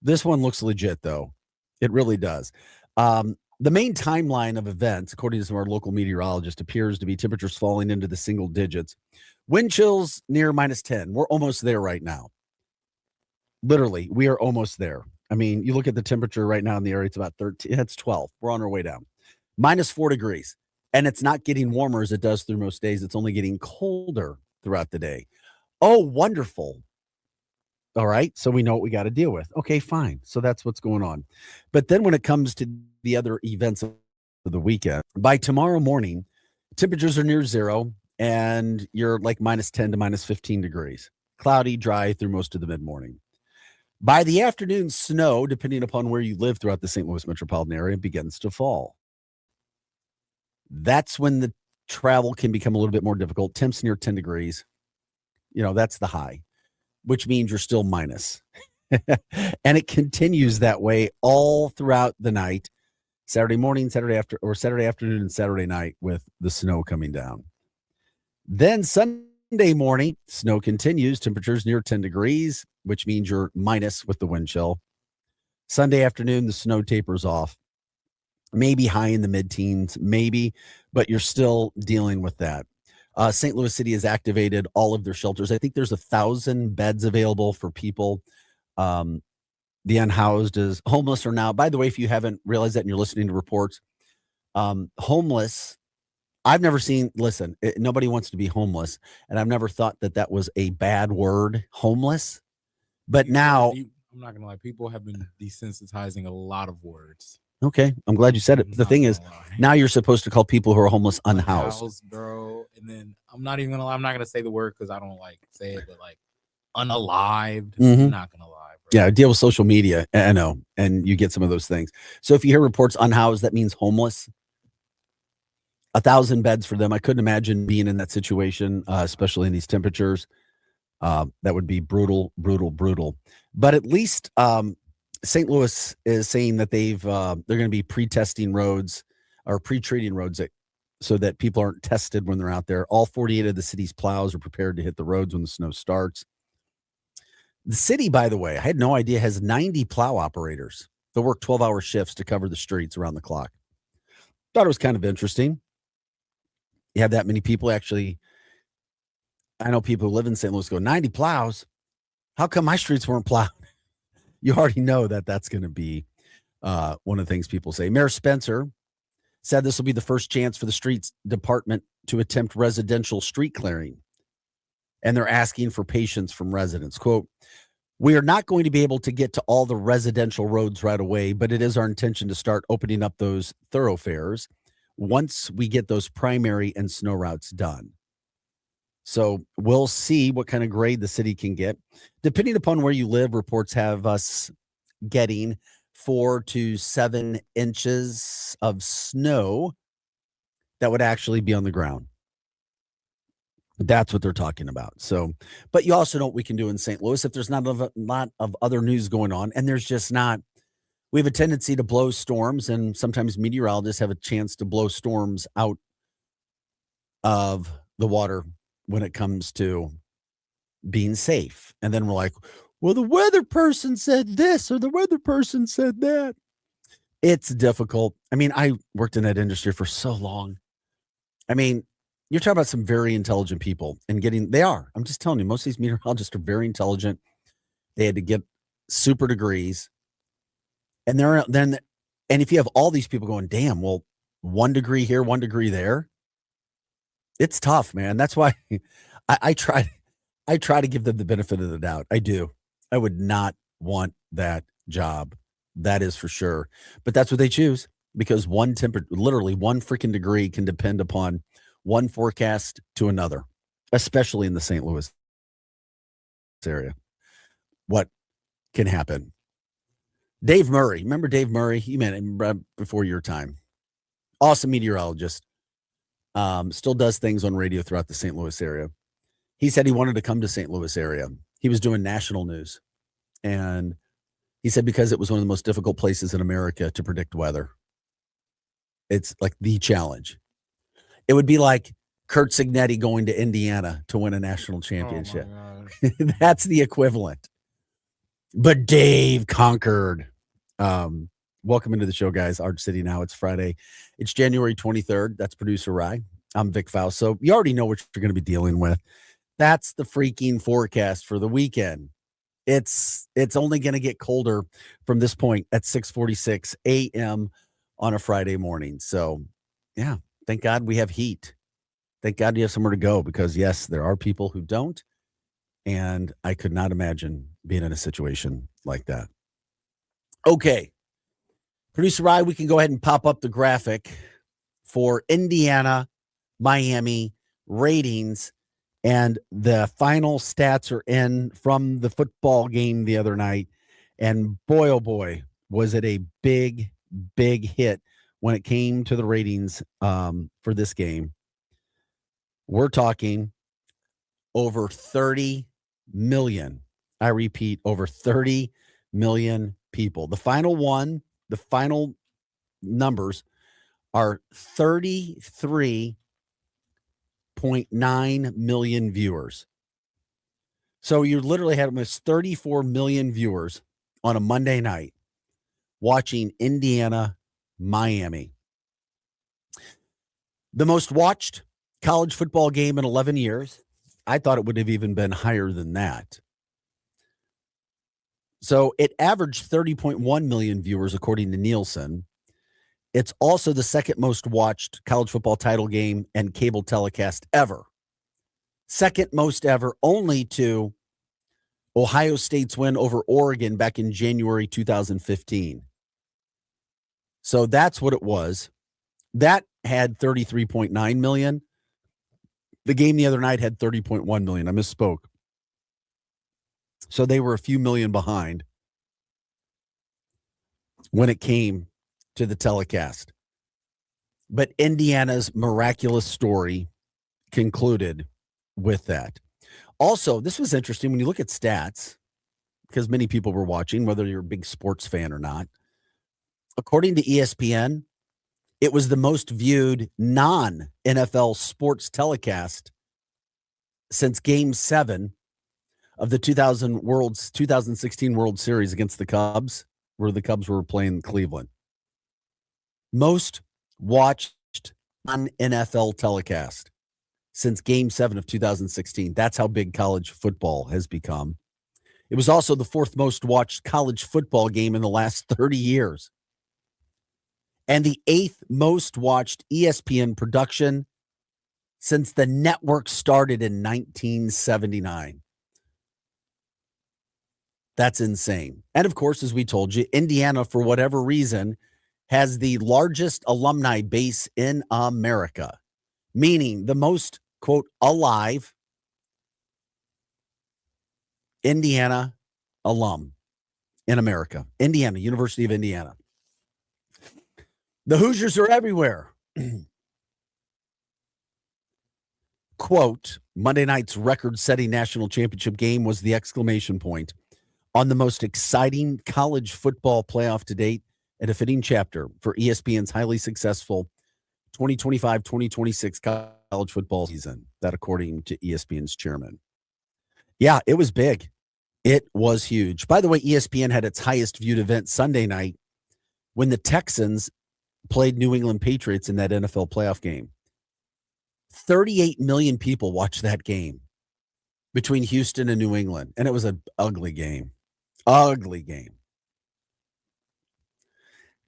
This one looks legit, though. It really does. The main timeline of events, according to some of our local meteorologists, appears to be temperatures falling into the single digits. Wind chills near -10. We're almost there right now. Literally, we are almost there. I mean, you look at the temperature right now in the area, it's about 13. It's 12. We're on our way down. -4 degrees. And it's not getting warmer as it does through most days. It's only getting colder throughout the day. Oh, wonderful. All right. So we know what we got to deal with. Okay, fine. So that's what's going on. But then when it comes to the other events of the weekend, by tomorrow morning, temperatures are near zero and you're like -10 to -15 degrees. Cloudy, dry through most of the mid-morning. By the afternoon, snow, depending upon where you live throughout the St. Louis metropolitan area, begins to fall. That's when the travel can become a little bit more difficult. Temps near 10 degrees. You know, that's the high, which means you're still minus. And it continues that way all throughout the night, Saturday morning, Saturday afternoon, and Saturday night with the snow coming down. Then Sunday morning, snow continues, temperatures near 10 degrees, which means you're minus with the wind chill. Sunday afternoon, the snow tapers off. Maybe high in the mid-teens, maybe, but you're still dealing with that. St. Louis City has activated all of their shelters. I think there's 1,000 beds available for people. The unhoused is homeless are now. By the way, if you haven't realized that and you're listening to reports, homeless, I've never seen, listen, nobody wants to be homeless. And I've never thought that that was a bad word, homeless. But now, I'm not going to lie. People have been desensitizing a lot of words. Okay, I'm glad you said it. The thing is, now you're supposed to call people who are homeless unhoused. Bro. And then I'm not even going to lie. I'm not going to say the word because I don't like say it, but like unalived. I'm not going to lie. Bro. Yeah, deal with social media. I know. And you get some of those things. So if you hear reports unhoused, that means homeless. 1,000 beds for them. I couldn't imagine being in that situation, especially in these temperatures. That would be brutal, brutal, brutal. But at least St. Louis is saying that they're going to be pre-testing roads or pre-treating roads so that people aren't tested when they're out there. All 48 of the city's plows are prepared to hit the roads when the snow starts. The city, by the way, I had no idea, has 90 plow operators. They'll work 12-hour shifts to cover the streets around the clock. Thought it was kind of interesting. You have that many people actually. I know people who live in St. Louis go, 90 plows? How come my streets weren't plowed? You already know that that's going to be one of the things people say. Mayor Spencer said this will be the first chance for the streets department to attempt residential street clearing. And they're asking for patience from residents. Quote, "We are not going to be able to get to all the residential roads right away, but it is our intention to start opening up those thoroughfares once we get those primary and snow routes done." So we'll see what kind of grade the city can get. Depending upon where you live, reports have us getting 4 to 7 inches of snow that would actually be on the ground. That's what they're talking about. So, but you also know what we can do in St. Louis if there's not a lot of other news going on, and there's just not. We have a tendency to blow storms, and sometimes meteorologists have a chance to blow storms out of the water when it comes to being safe. And then we're like, well, the weather person said this or the weather person said that. It's difficult. I mean, I worked in that industry for so long. I mean, you're talking about some very intelligent people and they are. I'm just telling you, most of these meteorologists are very intelligent. They had to get super degrees. And and if you have all these people going, damn, well, 1 degree here, 1 degree there. It's tough, man. That's why I try to give them the benefit of the doubt. I do. I would not want that job. That is for sure. But that's what they choose because literally 1 freaking degree can depend upon one forecast to another, especially in the St. Louis area. What can happen? Dave Murray. Remember Dave Murray? You met him before your time. Awesome meteorologist. Still does things on radio throughout the St. Louis area. He said he wanted to come to St. Louis area. He was doing national news. And he said because it was one of the most difficult places in America to predict weather. It's like the challenge. It would be like Kurt Signetti going to Indiana to win a national championship. That's the equivalent. But Dave conquered. Welcome into the show, guys. Arch City Now. It's Friday. It's January 23rd. That's producer Rye. I'm Vic Faust. So you already know what you're going to be dealing with. That's the freaking forecast for the weekend. It's only going to get colder from this point at 6:46 a.m. on a Friday morning. So, yeah, thank God we have heat. Thank God you have somewhere to go because, yes, there are people who don't. And I could not imagine being in a situation like that. Okay. Producer Rye, we can go ahead and pop up the graphic for Indiana, Miami ratings. And the final stats are in from the football game the other night. And boy, oh boy, was it a big, big hit when it came to the ratings for this game. We're talking over 30 million. I repeat, over 30 million people. The final numbers are 33.9 million viewers. So you literally had almost 34 million viewers on a Monday night watching Indiana, Miami. The most watched college football game in 11 years. I thought it would have even been higher than that. So it averaged 30.1 million viewers, according to Nielsen. It's also the second most watched college football title game and cable telecast ever. Second most ever, only to Ohio State's win over Oregon back in January 2015. So that's what it was. That had 33.9 million. The game the other night had 30.1 million. I misspoke. So they were a few million behind when it came to the telecast. But Indiana's miraculous story concluded with that. Also, this was interesting when you look at stats, because many people were watching, whether you're a big sports fan or not. According to ESPN, it was the most viewed non-NFL sports telecast since Game 7 of the 2016 World Series against the Cubs, where the Cubs were playing Cleveland. Most watched non-NFL telecast since Game 7 of 2016. That's how big college football has become. It was also the fourth most watched college football game in the last 30 years. And the eighth most watched ESPN production since the network started in 1979. That's insane. And of course, as we told you, Indiana, for whatever reason, has the largest alumni base in America, meaning the most, quote, alive Indiana alum in America. Indiana, University of Indiana. The Hoosiers are everywhere. Quote, Monday night's record-setting national championship game was the exclamation point on the most exciting college football playoff to date, and a fitting chapter for ESPN's highly successful 2025-2026 college football season. That according to ESPN's chairman. Yeah, it was big. It was huge. By the way, ESPN had its highest viewed event Sunday night when the Texans played New England Patriots in that NFL playoff game. 38 million people watched that game between Houston and New England, and it was an ugly game. Ugly game.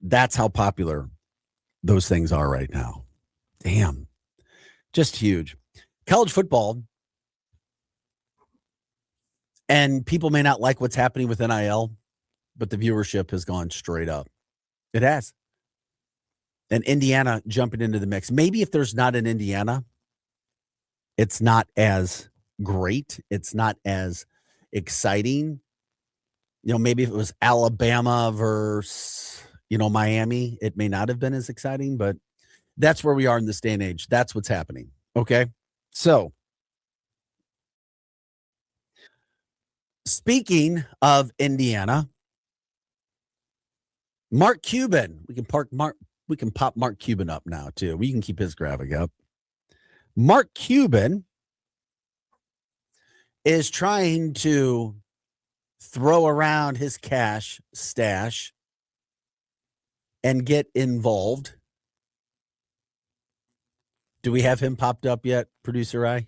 That's how popular those things are right now. Damn. Just huge. College football, and people may not like what's happening with NIL, but the viewership has gone straight up. It has. And Indiana jumping into the mix. Maybe if there's not an Indiana, it's not as great. It's not as exciting. Maybe if it was Alabama versus, Miami, it may not have been as exciting, but that's where we are in this day and age. That's what's happening. Okay. So, speaking of Indiana, Mark Cuban, we can pop Mark Cuban up now too. We can keep his graphic up. Mark Cuban is trying to throw around his cash stash and get involved. Do we have him popped up yet, producer I?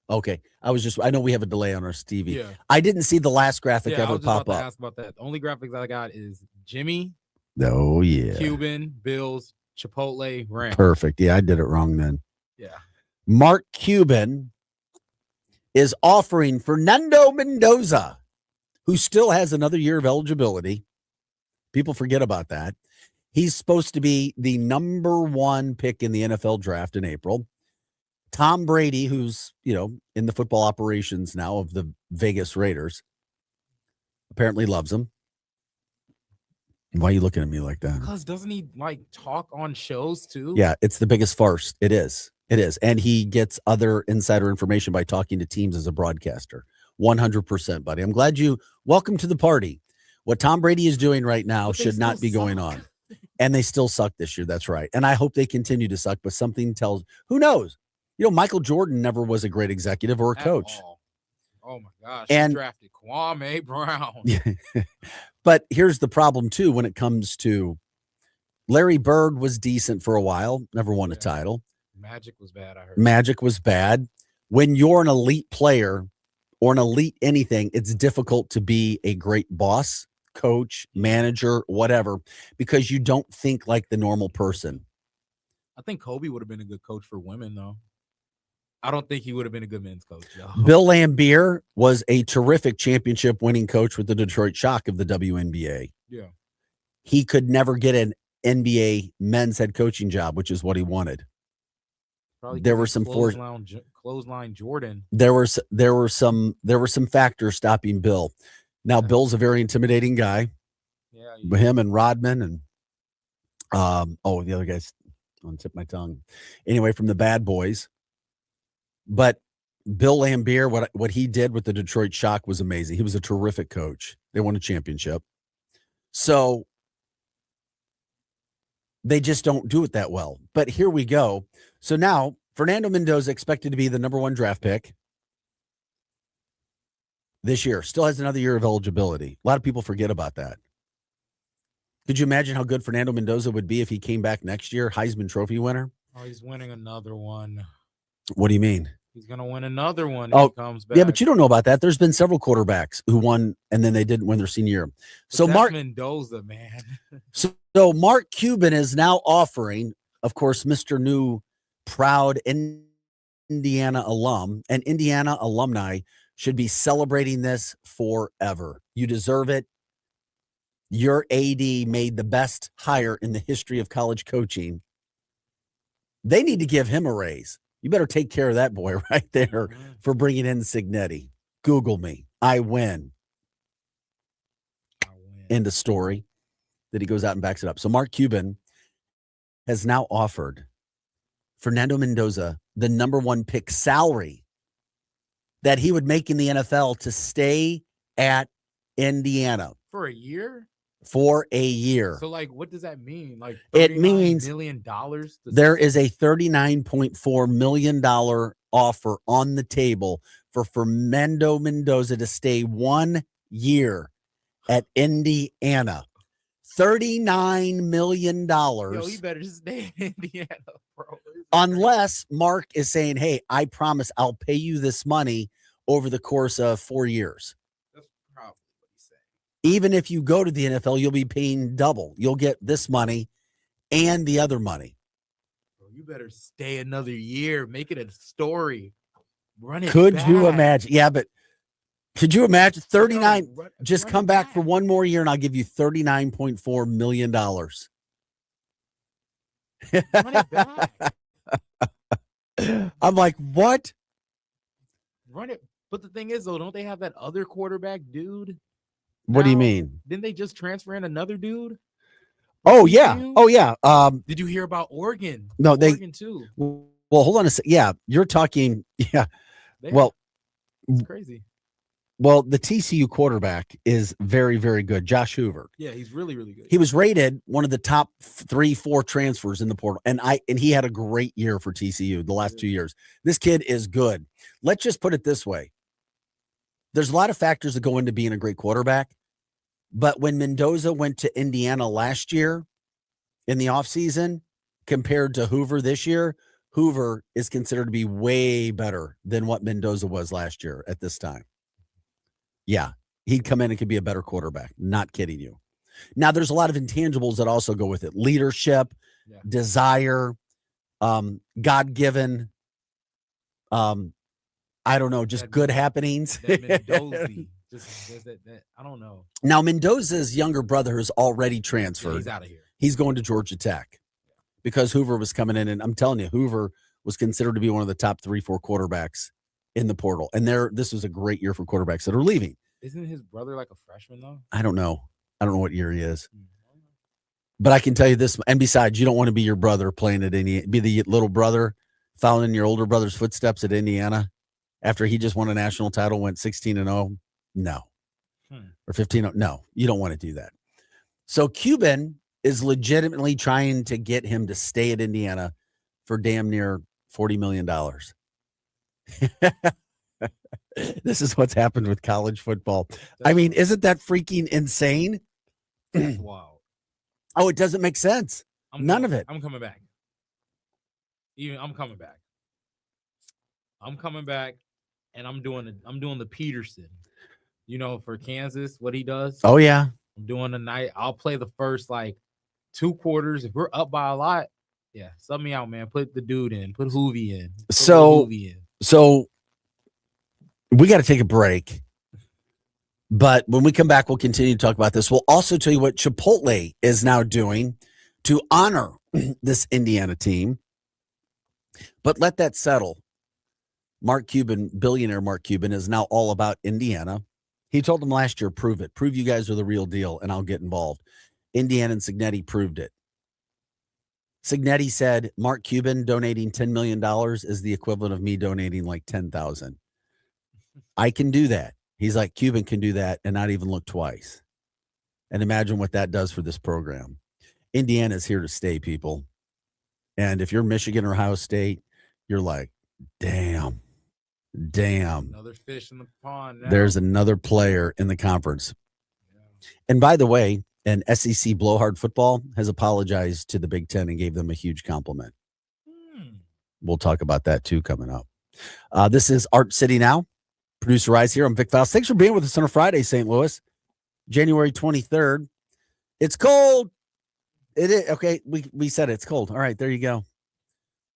Okay. I know we have a delay on our Stevie. Yeah. I didn't see the last graphic I ever was just pop about to up. ask about that. The only graphics I got is Jimmy, Oh, yeah. Cuban, Bills, Chipotle, Rams. Perfect. Yeah, I did it wrong then. Yeah. Mark Cuban is offering Fernando Mendoza, who still has another year of eligibility. People forget about that. He's supposed to be the number 1 pick in the NFL draft in April. Tom Brady, who's, in the football operations now of the Vegas Raiders, apparently loves him. Why are you looking at me like that? Because doesn't he talk on shows too? Yeah, it's the biggest farce. It is. And he gets other insider information by talking to teams as a broadcaster. 100%, buddy. I'm glad welcome to the party. What Tom Brady is doing right now should not be going on. And they still suck this year. That's right. And I hope they continue to suck, but something tells, who knows? Michael Jordan never was a great executive or a coach. Oh my gosh. And he drafted Kwame Brown. But here's the problem too, when it comes to Larry Bird was decent for a while, never won a title. Magic was bad, I heard. Magic was bad. When you're an elite player or an elite anything, it's difficult to be a great boss, coach, manager, whatever, because you don't think like the normal person. I think Kobe would have been a good coach for women, though. I don't think he would have been a good men's coach, though. Bill Laimbeer was a terrific championship winning coach with the Detroit Shock of the WNBA. Yeah. He could never get an NBA men's head coaching job, which is what he wanted. Probably there were some clothesline Jordan. There were some factors stopping Bill. Now Bill's a very intimidating guy. Yeah, him and Rodman and the other guy's on the tip of my tongue. Anyway, from the Bad Boys. But Bill Laimbeer, what he did with the Detroit Shock was amazing. He was a terrific coach. They won a championship. So they just don't do it that well. But here we go. So now Fernando Mendoza expected to be the number 1 draft pick this year. Still has another year of eligibility. A lot of people forget about that. Could you imagine how good Fernando Mendoza would be if he came back next year, Heisman Trophy winner? Oh, he's winning another one. What do you mean? He's going to win another one if he comes back. Yeah, but you don't know about that. There's been several quarterbacks who won and then they didn't win their senior year. So Mark Mendoza, man. so Mark Cuban is now offering, of course, Mr. New proud Indiana alum, and Indiana alumni should be celebrating this forever. You deserve it. Your AD made the best hire in the history of college coaching. They need to give him a raise. You better take care of that boy right there for bringing in Signetti. Google me. I win. End of story. That he goes out and backs it up. So Mark Cuban has now offered Fernando Mendoza the number 1 pick salary that he would make in the NFL to stay at Indiana. For a year? For a year. So, what does that mean? It means $39 million? There is a $39.4 million offer on the table for Fernando Mendoza to stay 1 year at Indiana. $39 million. Yo, he better stay in Indiana, bro. Unless Mark is saying, hey, I promise I'll pay you this money over the course of 4 years. That's probably what he's saying. Even if you go to the NFL, you'll be paying double. You'll get this money and the other money. Bro, you better stay another year. Make it a story. Run it Could back. you imagine? Yeah, but could you imagine 39? No, just come back for 1 more year and I'll give you $39.4 million. Run it back. I'm like, what? Run it But the thing is, though, don't they have that other quarterback dude? What do you now? mean? Didn't they just transfer in another dude? Oh yeah. TCU? Oh yeah. Did you hear about Oregon? No, Oregon too. Well, hold on a second. Yeah, you're talking. Yeah. They- Well, it's crazy. well, the TCU quarterback is very, very good. Josh Hoover. Yeah, he's really, really good. He was rated one of the top 3-4 transfers in the portal, and he had a great year for TCU the last 2 years. This kid is good. Let's just put it this way: there's a lot of factors that go into being a great quarterback, but when Mendoza went to Indiana last year in the offseason compared to Hoover this year, Hoover is considered to be way better than what Mendoza was last year at this time. Yeah, he'd come in and could be a better quarterback. Not kidding you. Now, there's a lot of intangibles that also go with it: leadership, desire, God-given, I don't know, just good happenings. That Mendoza, just that, I don't know. Now, Mendoza's younger brother has already transferred. Yeah, he's out of here. He's going to Georgia Tech because Hoover was coming in, and I'm telling you, Hoover was considered to be one of the top 3-4 quarterbacks in the portal. And this was a great year for quarterbacks that are leaving. Isn't his brother like a freshman though? I don't know. I don't know what year he is. But I can tell you this, and besides, you don't want to be your brother playing at Indiana, be the little brother following your older brother's footsteps at Indiana after he just won a national title, went 16-0. No. Or 15-0. No, you don't want to do that. So Cuban is legitimately trying to get him to stay at Indiana for damn near $40 million. This is what's happened with college football. I mean, isn't that freaking insane? Wow. Oh, it doesn't make sense. None of it. I'm coming back. I'm coming back. I'm coming back, and I'm doing the Peterson. You know, for Kansas, what he does. Oh yeah. I'm doing the night. I'll play the first 2 quarters. If we're up by a lot, yeah, sub me out, man. Put the dude in. Put Hoovie in. So we got to take a break. But when we come back, we'll continue to talk about this. We'll also tell you what Chipotle is now doing to honor this Indiana team. But let that settle. Mark Cuban, billionaire Mark Cuban, is now all about Indiana. He told them last year, prove it. Prove you guys are the real deal, and I'll get involved. Indiana and Signetti proved it. Signetti said Mark Cuban donating $10 million is the equivalent of me donating like $10,000. I can do that. He's like, Cuban can do that and not even look twice. And imagine what that does for this program. Indiana is here to stay, people. And if you're Michigan or Ohio State, you're like, damn. Another fish in the pond. Now. There's another player in the conference. And by the way, an SEC blowhard football has apologized to the Big Ten and gave them a huge compliment. We'll talk about that too coming up. This is Art City Now. Producer Rise here. I'm Vic Faust. Thanks for being with us on a Friday, St. Louis, January 23rd. It's cold. It is. Okay, we said it's cold. All right, there you go.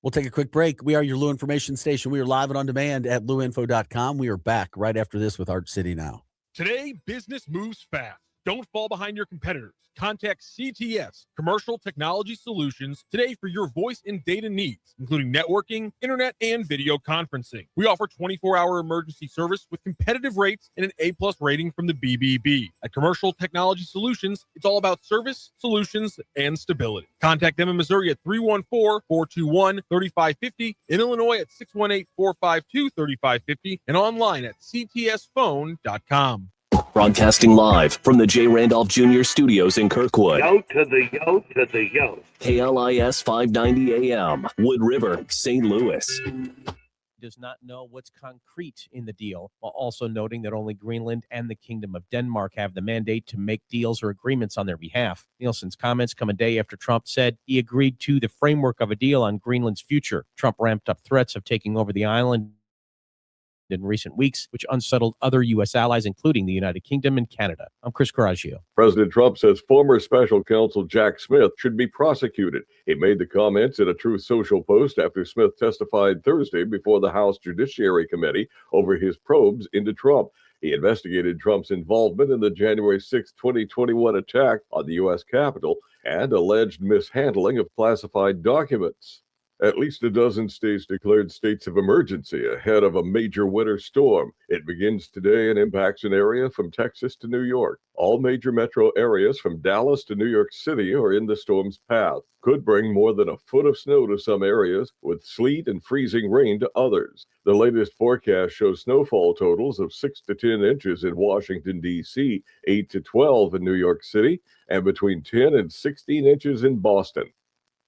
We'll take a quick break. We are your Lou Information Station. We are live and on demand at louinfo.com. We are back right after this with Art City Now. Today, business moves fast. Don't fall behind your competitors. Contact CTS, Commercial Technology Solutions, today for your voice and data needs, including networking, internet, and video conferencing. We offer 24-hour emergency service with competitive rates and an A+ rating from the BBB. At Commercial Technology Solutions, it's all about service, solutions, and stability. Contact them in Missouri at 314-421-3550, in Illinois at 618-452-3550, and online at ctsphone.com. Broadcasting live from the J. Randolph Jr. Studios in Kirkwood. Yo to the yo to the yo. KLIS 590 AM, Wood River, St. Louis. Does not know what's concrete in the deal, while also noting that only Greenland and the Kingdom of Denmark have the mandate to make deals or agreements on their behalf. Nielsen's comments come a day after Trump said he agreed to the framework of a deal on Greenland's future. Trump ramped up threats of taking over the island in recent weeks, which unsettled other U.S. allies, including the United Kingdom and Canada. I'm Chris Coraggio. President Trump says former special counsel Jack Smith should be prosecuted. He made the comments in a Truth Social post after Smith testified Thursday before the House Judiciary Committee over his probes into Trump. He investigated Trump's involvement in the January 6, 2021 attack on the U.S. Capitol and alleged mishandling of classified documents. At least a dozen states declared states of emergency ahead of a major winter storm. It begins today and impacts an area from Texas to New York. All major metro areas from Dallas to New York City are in the storm's path. Could bring more than a foot of snow to some areas, with sleet and freezing rain to others. The latest forecast shows snowfall totals of 6 to 10 inches in Washington, D.C., 8 to 12 in New York City, and between 10 and 16 inches in Boston.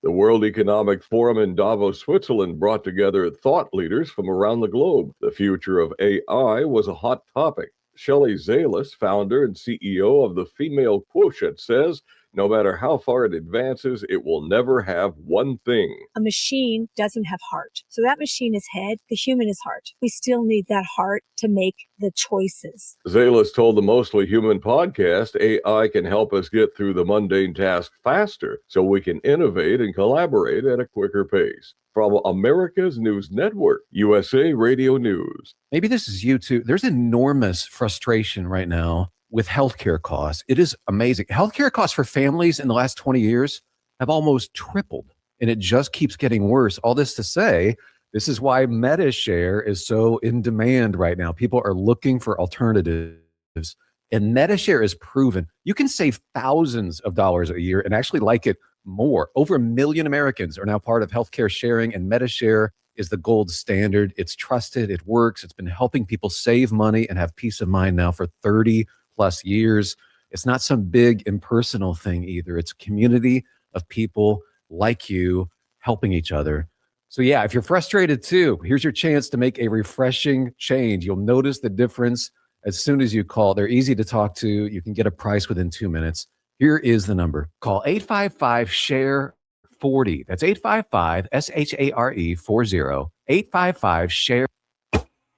The World Economic Forum in Davos, Switzerland brought together thought leaders from around the globe. The future of AI was a hot topic. Shelley Zalis, founder and CEO of the Female Quotient, says no matter how far it advances, it will never have one thing. A machine doesn't have heart. So that machine is head, the human is heart. We still need that heart to make the choices. Zalis told the Mostly Human podcast AI can help us get through the mundane task faster so we can innovate and collaborate at a quicker pace. From America's News Network, USA Radio News. Maybe this is you too. There's enormous frustration right now with healthcare costs. It is amazing. Healthcare costs for families in the last 20 years have almost tripled, and it just keeps getting worse. All this to say, this is why MediShare is so in demand right now. People are looking for alternatives, and MediShare is proven. You can save thousands of dollars a year and actually like it more. Over 1 million Americans are now part of healthcare sharing, and MediShare is the gold standard. It's trusted. It works. It's been helping people save money and have peace of mind now for 30 plus years. It's not some big impersonal thing either. It's a community of people like you helping each other. So yeah, if you're frustrated too, here's your chance to make a refreshing change. You'll notice the difference as soon as you call. They're easy to talk to. You can get a price within 2 minutes. Here is the number. Call 855-SHARE-40. That's 855-SHARE-40. 855-SHARE.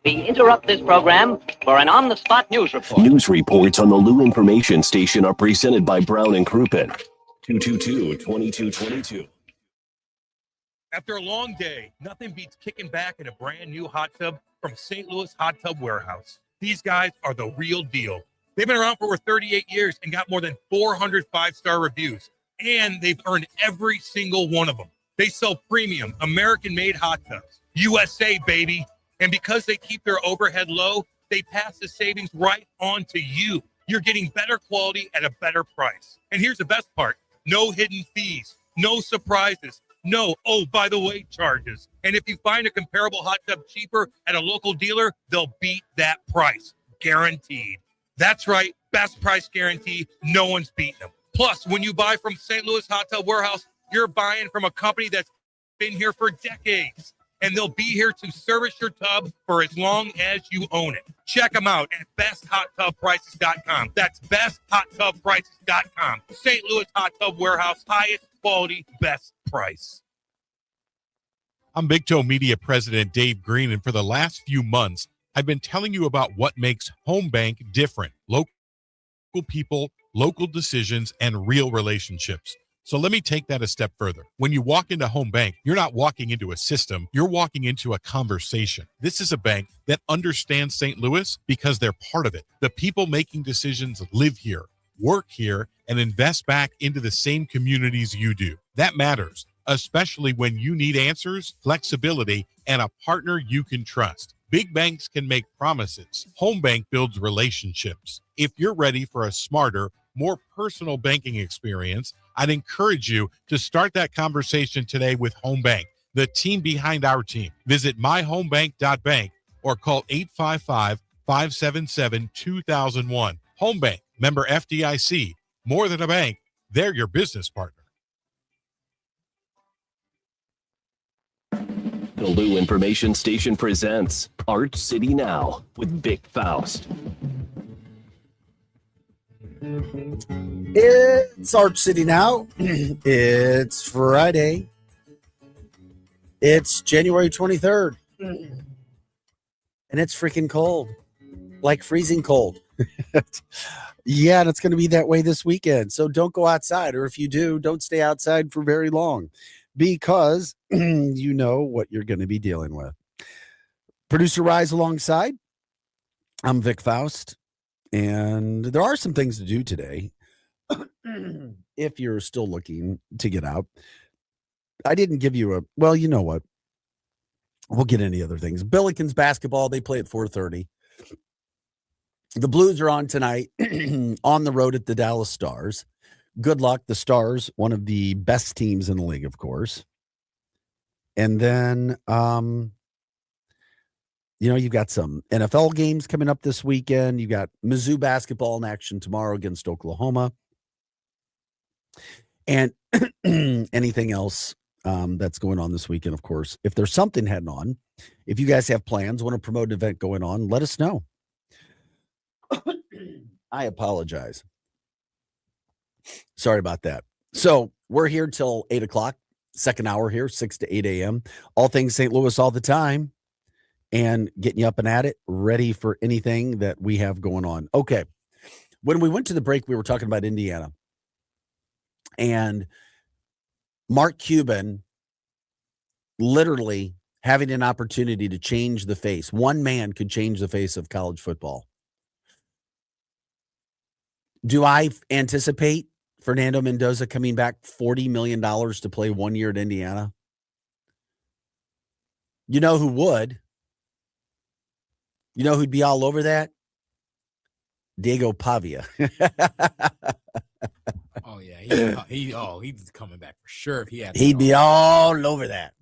We interrupt this program for an on-the-spot news report. News reports on the Lou Information Station are presented by Brown and Crouppen. 222-2222. After a long day, nothing beats kicking back in a brand new hot tub from St. Louis Hot Tub Warehouse. These guys are the real deal. They've been around for over 38 years and got more than 400 five-star reviews, and they've earned every single one of them. They sell premium, American-made hot tubs. USA, baby. And because they keep their overhead low, they pass the savings right on to you. You're getting better quality at a better price. And here's the best part. No hidden fees, no surprises, no, oh, by the way, charges. And if you find a comparable hot tub cheaper at a local dealer, they'll beat that price. Guaranteed. That's right. Best price guarantee. No one's beating them. Plus, when you buy from St. Louis Hot Tub Warehouse, you're buying from a company that's been here for decades. And they'll be here to service your tub for as long as you own it. Check them out at besthot-tub-prices.com. That's besthot-tub-prices.com. St. Louis Hot Tub Warehouse, highest quality, best price. I'm Big Toe Media President Dave Green, and for the last few months, I've been telling you about what makes Home Bank different. Local people, local decisions, and real relationships. So let me take that a step further. When you walk into Home Bank, you're not walking into a system, you're walking into a conversation. This is a bank that understands St. Louis because they're part of it. The people making decisions live here, work here, and invest back into the same communities you do. That matters, especially when you need answers, flexibility, and a partner you can trust. Big banks can make promises. Home Bank builds relationships. If you're ready for a smarter, more personal banking experience, I'd encourage you to start that conversation today with Home Bank, the team behind our team. Visit myhomebank.bank or call 855-577-2001. Home Bank, member FDIC. More than a bank, they're your business partner. The Lou Information Station presents Arch City Now with Vic Faust. It's Arch City Now. It's Friday. It's January 23rd. And it's freaking cold. Like freezing cold. Yeah, and it's going to be that way this weekend. So don't go outside. Or if you do, don't stay outside for very long. Because you know what you're going to be dealing with. Producer Rise alongside. I'm Vic Faust. And there are some things to do today. If you're still looking to get out. I didn't give you a, well, you know what? We'll get into other things. Billikens basketball, they play at 4:30. The Blues are on tonight on the road at the Dallas Stars. Good luck. The Stars, one of the best teams in the league, of course. And then, you've got some NFL games coming up this weekend. You've got Mizzou basketball in action tomorrow against Oklahoma. And anything else that's going on this weekend, of course. If there's something heading on, if you guys have plans, want to promote an event going on, let us know. I apologize. Sorry about that. So we're here till 8 o'clock, second hour here, 6 to 8 a.m. All things St. Louis all the time, and getting you up and at it, ready for anything that we have going on. Okay. When we went to the break, we were talking about Indiana. And Mark Cuban literally having an opportunity to change the face. One man could change the face of college football. Do I anticipate Fernando Mendoza coming back $40 million to play 1 year at Indiana? You know who would? You know who'd be all over that? Diego Pavia. Oh yeah, he's coming back for sure. If he had, he'd be all over that.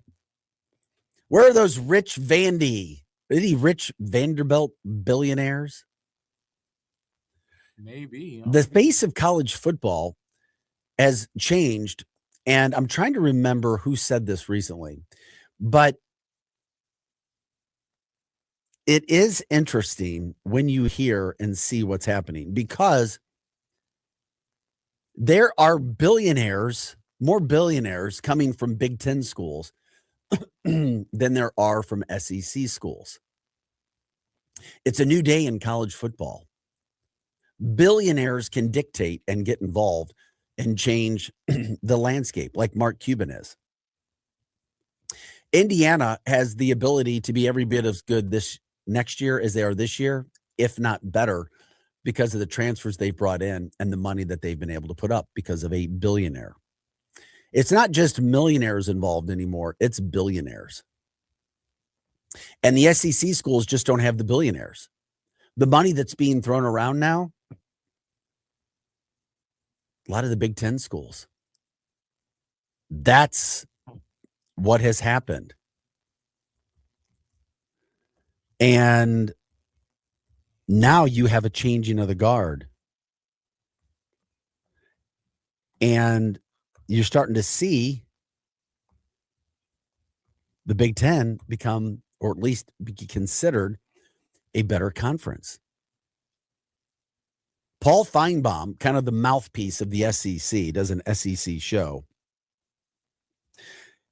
Where are those Rich Vandy? Are they Rich Vanderbilt billionaires? Maybe the face of college football has changed, and I'm trying to remember who said this recently, but it is interesting when you hear and see what's happening, because there are billionaires, more billionaires coming from Big Ten schools than there are from SEC schools. It's a new day in college football. Billionaires can dictate and get involved and change the landscape like Mark Cuban is. Indiana has the ability to be every bit as good this next year as they are this year, if not better, because of the transfers they've brought in and the money that they've been able to put up because of a billionaire. It's not just millionaires involved anymore, it's billionaires. And the SEC schools just don't have the billionaires. The money that's being thrown around now, a lot of the Big Ten schools. That's what has happened. And now you have a changing of the guard. And you're starting to see the Big Ten become, or at least be considered, a better conference. Paul Feinbaum, kind of the mouthpiece of the SEC, does an SEC show,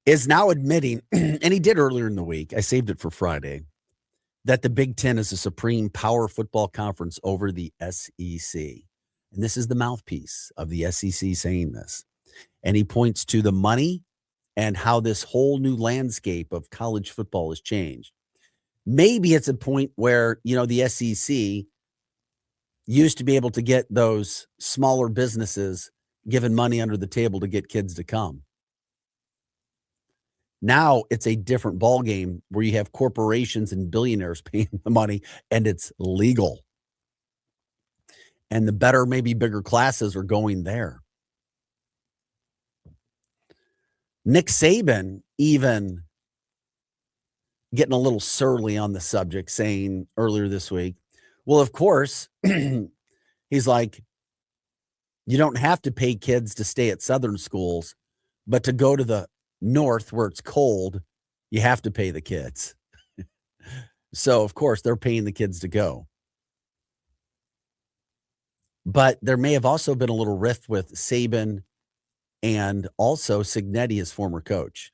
is now admitting, and he did earlier in the week, I saved it for Friday, that the Big Ten is a supreme power football conference over the SEC. And this is the mouthpiece of the SEC saying this. And he points to the money and how this whole new landscape of college football has changed. Maybe it's a point where, the SEC used to be able to get those smaller businesses given money under the table to get kids to come. Now it's a different ballgame where you have corporations and billionaires paying the money, and it's legal. And the better, maybe bigger classes are going there. Nick Saban even getting a little surly on the subject, saying earlier this week, well, of course, he's like, you don't have to pay kids to stay at Southern schools, but to go to the North where it's cold, you have to pay the kids. So, of course, they're paying the kids to go. But there may have also been a little rift with Saban and also Cignetti, his former coach.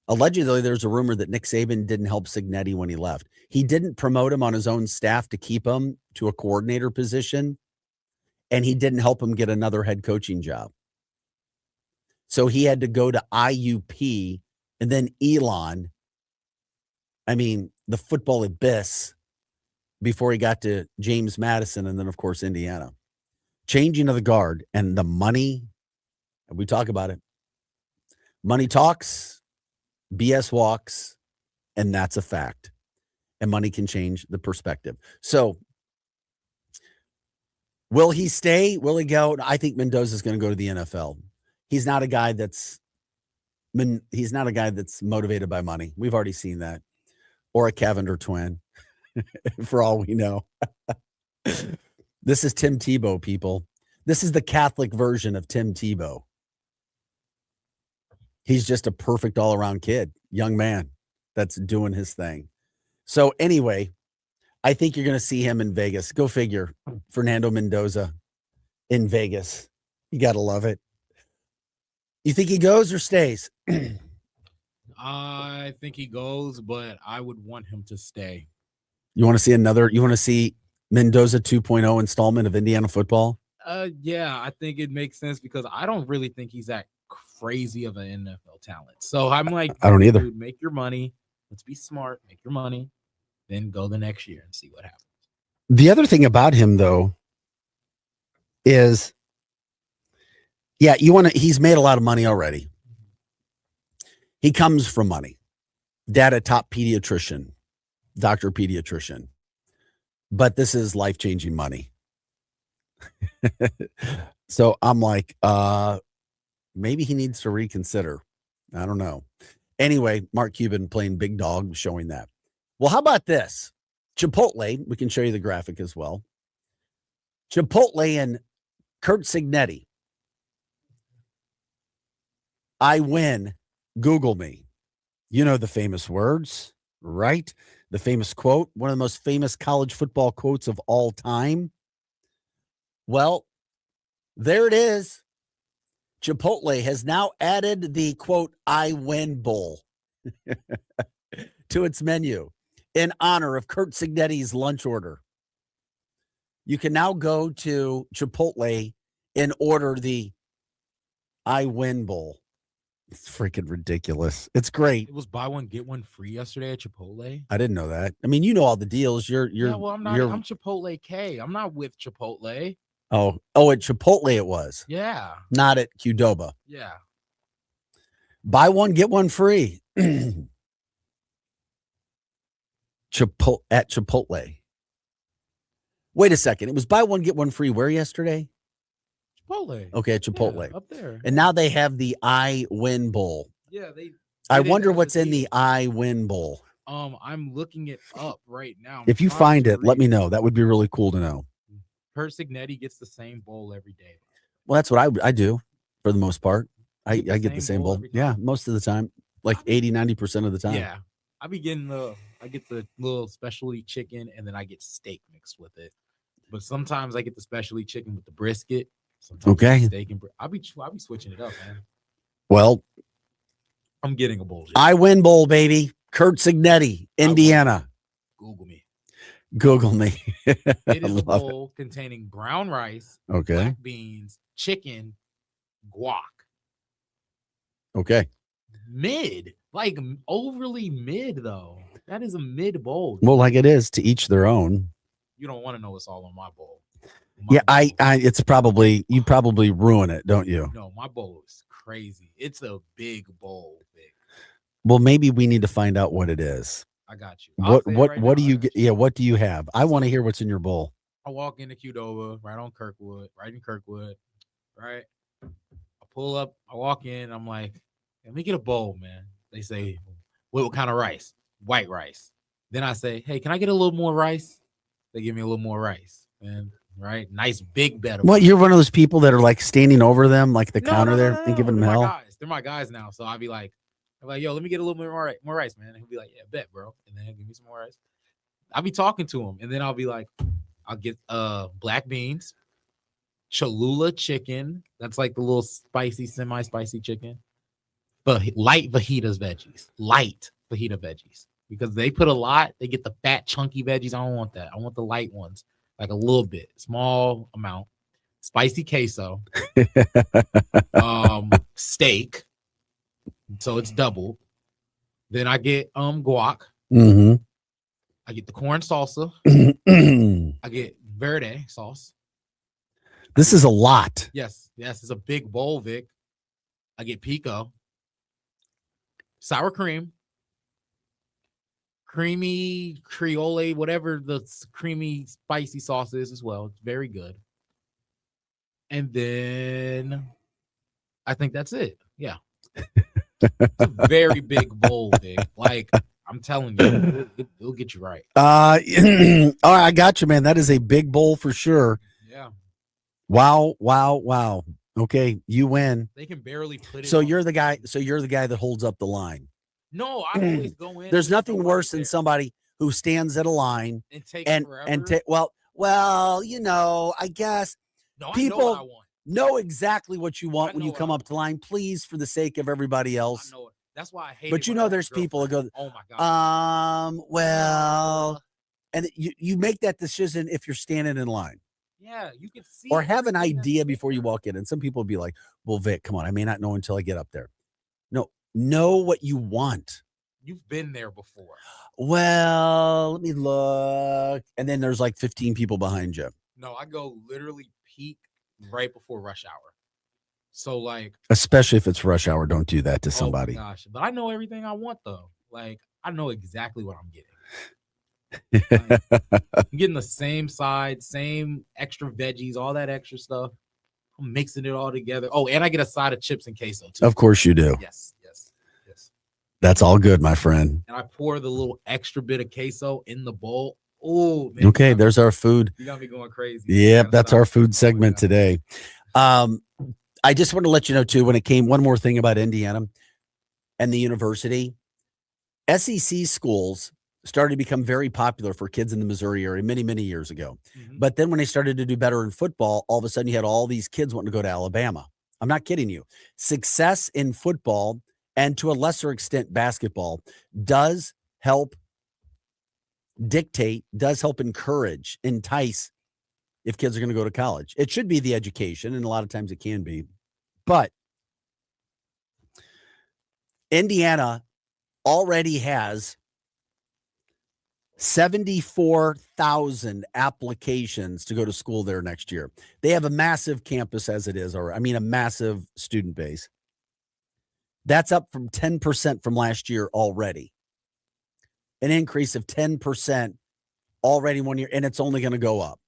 Allegedly, there's a rumor that Nick Saban didn't help Cignetti when he left. He didn't promote him on his own staff to keep him to a coordinator position, and he didn't help him get another head coaching job. So he had to go to IUP and then Elon. I mean, the football abyss before he got to James Madison and then, of course, Indiana. Changing of the guard and the money, and we talk about it. Money talks, BS walks, and that's a fact. And money can change the perspective. So will he stay? Will he go? I think Mendoza's going to go to the NFL. He's not a guy that's motivated by money. We've already seen that. Or a Cavender twin, for all we know. This is Tim Tebow, people. This is the Catholic version of Tim Tebow. He's just a perfect all-around kid, young man that's doing his thing. So anyway, I think you're going to see him in Vegas. Go figure. Fernando Mendoza in Vegas. You got to love it. You think he goes or stays? I think he goes, but I would want him to stay. You want to see Mendoza 2.0 installment of Indiana football? Yeah, I think it makes sense because I don't really think he's that crazy of an NFL talent. So I'm like, I don't either. Dude, make your money. Let's be smart. Make your money. Then go the next year and see what happens. The other thing about him, though, is, he's made a lot of money already. He comes from money. Dad, a top pediatrician, doctor pediatrician. But this is life-changing money. So I'm like, maybe he needs to reconsider. I don't know. Anyway, Mark Cuban playing big dog, showing that. Well, how about this? Chipotle, we can show you the graphic as well. Chipotle and Kurt Signetti. I win. Google me. You know the famous words, right? The famous quote, one of the most famous college football quotes of all time. Well, there it is. Chipotle has now added the quote, I win bowl to its menu in honor of Kurt Signetti's lunch order. You can now go to Chipotle and order the I win bowl. It's freaking ridiculous. It's great. It was buy one, get one free yesterday at Chipotle. I didn't know that. I mean, you know all the deals. Well, I'm not. I'm Chipotle K. I'm not with Chipotle. Oh, at Chipotle it was. Yeah. Not at Qdoba. Yeah. Buy one, get one free. At Chipotle. Wait a second. It was buy one, get one free where yesterday? Chipotle. Okay, at Chipotle. Yeah, up there. And now they have the I Win Bowl. Yeah, I wonder what's in the I Win Bowl. I'm looking it up right now. If you find it, let me know. That would be really cool to know. Kurt Signetti gets the same bowl every day. Well, that's what I do for the most part. I get the same bowl. Yeah, most of the time. Like 80-90% of the time. Yeah. I get the little specialty chicken and then I get steak mixed with it. But sometimes I get the specialty chicken with the brisket. Sometimes Okay. Steak and I'll be switching it up, man. Well, I'm getting a bowl. I Win Bowl, baby. Kurt Signetti, Indiana. Google me. It is a bowl containing brown rice, Okay. black beans, chicken, guac. Okay. Mid, like overly mid, though. That is a mid bowl. Well, like it is, to each their own. You don't want to know what's all on my bowl. Yeah, it's probably, you probably ruin it, don't you? No, my bowl is crazy. It's a big bowl. Well, maybe we need to find out what it is. I got you. What do you get? Yeah, what do you have? I want to hear what's in your bowl. I walk into Qdoba, right in Kirkwood. Right. I pull up, I walk in, I'm like, let me get a bowl, man. They say, what kind of rice? White rice. Then I say, hey, can I get a little more rice? They give me a little more rice, man. Right? Nice big bed of What, you're one of those people that are like standing over them, like the counter there, and giving them hell? Guys. They're my guys now. So I'll be like, yo, let me get a little bit more rice, man. And he'll be like, yeah, bet, bro. And then he'll give me some more rice. I'll be talking to him. And then I'll be like, I'll get black beans, Cholula chicken. That's like the little spicy, semi-spicy chicken. But light fajitas veggies. Light fajita veggies. Because they put a lot. They get the fat, chunky veggies. I don't want that. I want the light ones. Like a little bit. Small amount. Spicy queso. Steak. So it's double. Then I get guac. Mm-hmm. I get the corn salsa. I get verde sauce. This is a lot. Yes, it's a big bowl, Vic. I get pico. sour cream, creamy Creole, whatever the creamy spicy sauce is as well. It's very good. And then I think that's it. Yeah. It's a very big bowl, Vic. Like, I'm telling you, it'll get you right. All right, I got you, man. That is a big bowl for sure. Yeah. Wow. Okay, you win. They can barely put it. So you're the guy. So you're the guy that holds up the line. No, I always go in. There's nothing worse than somebody who stands at a line and takes forever. Well, you know, I guess No, I know people what I want. know exactly what you want when know you what come up to the line. Please, for the sake of everybody else. I know it. That's why I hate it. But you when know, I there's have a people that go, girlfriend. Oh my god. well, and you make that decision if you're standing in line. Yeah, you can see. Or have an everything that's idea before you walk in. And some people will be like, well, Vic, come on. I may not know until I get up there. No, know what you want. You've been there before. Well, let me look. And then there's like 15 people behind you. No, I go literally peak right before rush hour. So like, Especially if it's rush hour. Don't do that to somebody. Oh my gosh. But I know everything I want though. Like, I know exactly what I'm getting. I'm getting the same side, same extra veggies, all that extra stuff. I'm mixing it all together. Oh, and I get a side of chips and queso too. Of course you do. Yes. That's all good, my friend. And I pour the little extra bit of queso in the bowl. Oh, man. Okay, there's our food. You got me going crazy. Yep, that's our food segment today. I just want to let you know, too, when it came, one more thing about Indiana and the university. SEC schools started to become very popular for kids in the Missouri area many, many years ago. But then when they started to do better in football, all of a sudden you had all these kids wanting to go to Alabama. I'm not kidding you. Success in football and to a lesser extent basketball does help dictate, does help encourage, entice if kids are going to go to college. It should be the education, and a lot of times it can be. But Indiana already has 74,000 applications to go to school there next year. They have a massive campus as it is, or a massive student base. That's up from 10% from last year already. An increase of 10% already 1 year, and it's only going to go up.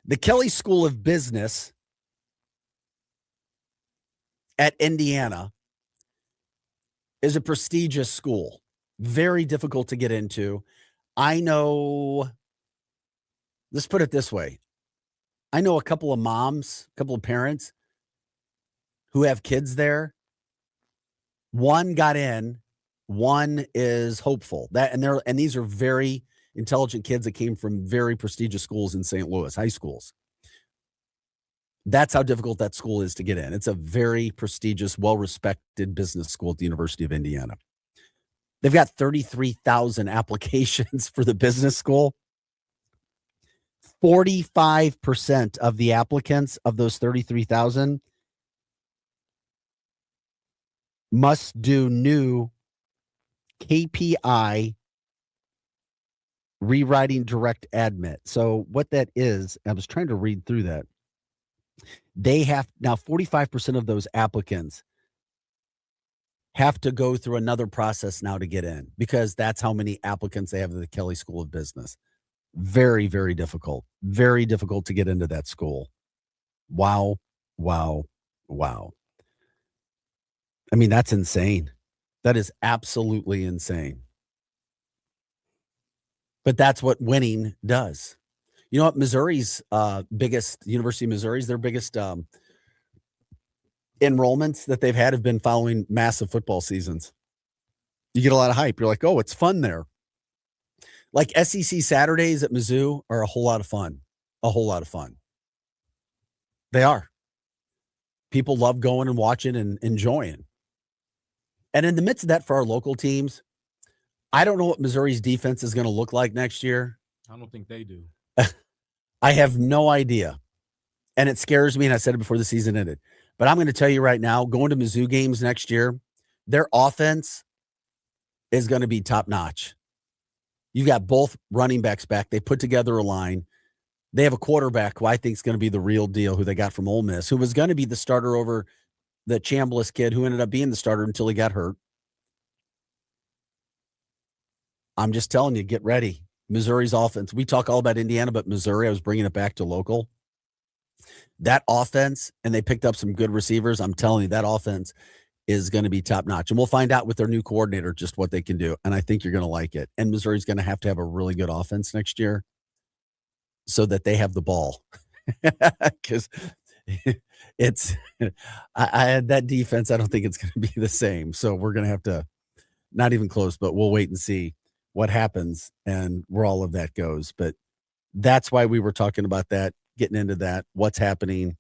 The Kelley School of Business at Indiana is a prestigious school. Very difficult to get into. I know, let's put it this way. I know a couple of moms, a couple of parents who have kids there. One got in, one is hopeful. And these are very intelligent kids that came from very prestigious schools in St. Louis, high schools. That's how difficult that school is to get in. It's a very prestigious, well-respected business school at the University of Indiana. They've got 33,000 applications for the business school. 45% of the applicants of those 33,000 must do new KPI rewriting direct admit. So what that is, I was trying to read through that. They have now 45% of those applicants have to go through another process now to get in, because that's how many applicants they have at the Kelley School of Business. Very, very difficult. Very difficult to get into that school. Wow. I mean, that's insane. That is absolutely insane. But that's what winning does. You know what? Missouri's University of Missouri's, their biggest enrollments that they've had have been following massive football seasons. You get a lot of hype. You're like, oh, it's fun there. Like SEC Saturdays at Mizzou are a whole lot of fun. A whole lot of fun. They are. People love going and watching and enjoying. And in the midst of that, for our local teams, I don't know what Missouri's defense is going to look like next year. I don't think they do. I have no idea. And it scares me, and I said it before the season ended. But I'm going to tell you right now, going to Mizzou games next year, their offense is going to be top-notch. You got both running backs back. They put together a line. They have a quarterback who I think is going to be the real deal, who they got from Ole Miss, who was going to be the starter over the Chambliss kid who ended up being the starter until he got hurt. I'm just telling you, get ready. Missouri's offense. We talk all about Indiana, but Missouri, I was bringing it back to local. That offense, and they picked up some good receivers. I'm telling you, that offense is going to be top notch. And we'll find out with their new coordinator just what they can do. And I think you're going to like it. And Missouri's going to have a really good offense next year so that they have the ball. Because it's I had that defense. I don't think it's going to be the same. So we're going to have to, not even close, but we'll wait and see what happens and where all of that goes. But that's why we were talking about that, getting into that, what's happening,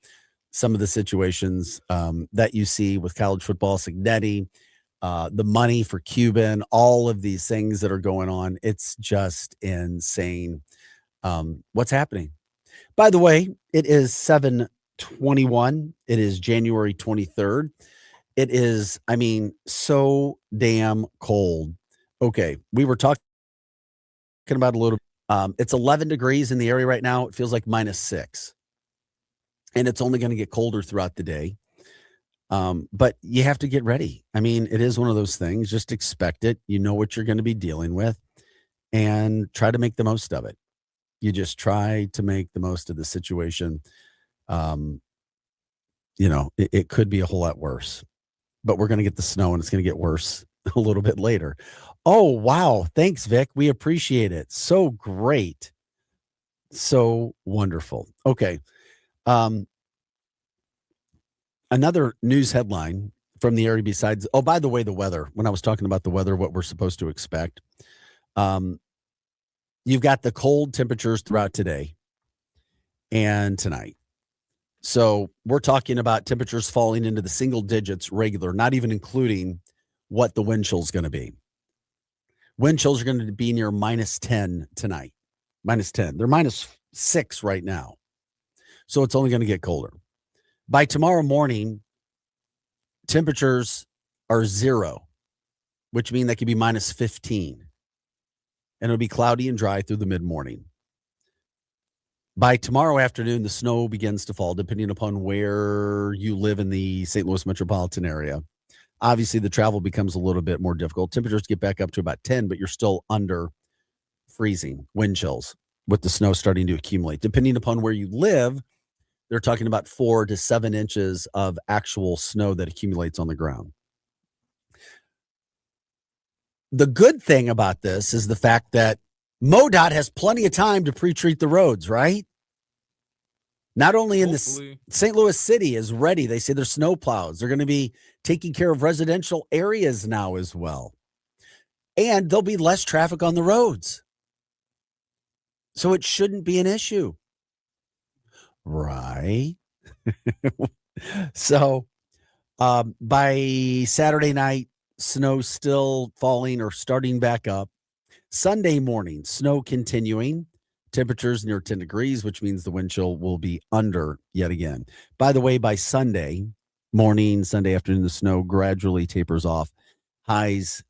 some of the situations that you see with college football, Signetti, the money for Cuban, all of these things that are going on. It's just insane what's happening. By the way, it is 7/21. It is January 23rd. It is, so damn cold. Okay, we were talking about a little. It's 11 degrees in the area right now. It feels like -6. And it's only going to get colder throughout the day. But you have to get ready. It is one of those things. Just expect it. You know what you're going to be dealing with and try to make the most of it. You just try to make the most of the situation. It could be a whole lot worse. But we're going to get the snow, and it's going to get worse a little bit later. Oh, wow. Thanks, Vic. We appreciate it. So great. So wonderful. Okay. Another news headline from the area besides, oh, by the way, the weather, when I was talking about the weather, what we're supposed to expect, you've got the cold temperatures throughout today and tonight. So we're talking about temperatures falling into the single digits regular, not even including what the wind chill is going to be. Wind chills are going to be near -10 tonight. -10. They're -6 right now. So it's only going to get colder. By tomorrow morning, temperatures are 0, which means they could be -15. And it'll be cloudy and dry through the mid-morning. By tomorrow afternoon, the snow begins to fall, depending upon where you live in the St. Louis metropolitan area. Obviously, the travel becomes a little bit more difficult. Temperatures get back up to about 10, but you're still under freezing, wind chills, with the snow starting to accumulate. Depending upon where you live, they're talking about 4 to 7 inches of actual snow that accumulates on the ground. The good thing about this is the fact that MoDOT has plenty of time to pre-treat the roads, right? Not only in the St. Louis City is ready. They say there's snow plows. They're going to be taking care of residential areas now as well. And there'll be less traffic on the roads. So it shouldn't be an issue. Right? So by Saturday night, snow still falling or starting back up. Sunday morning, snow continuing. Temperatures near 10 degrees, which means the wind chill will be under yet again. By the way, by Sunday morning, Sunday afternoon, the snow gradually tapers off. Highs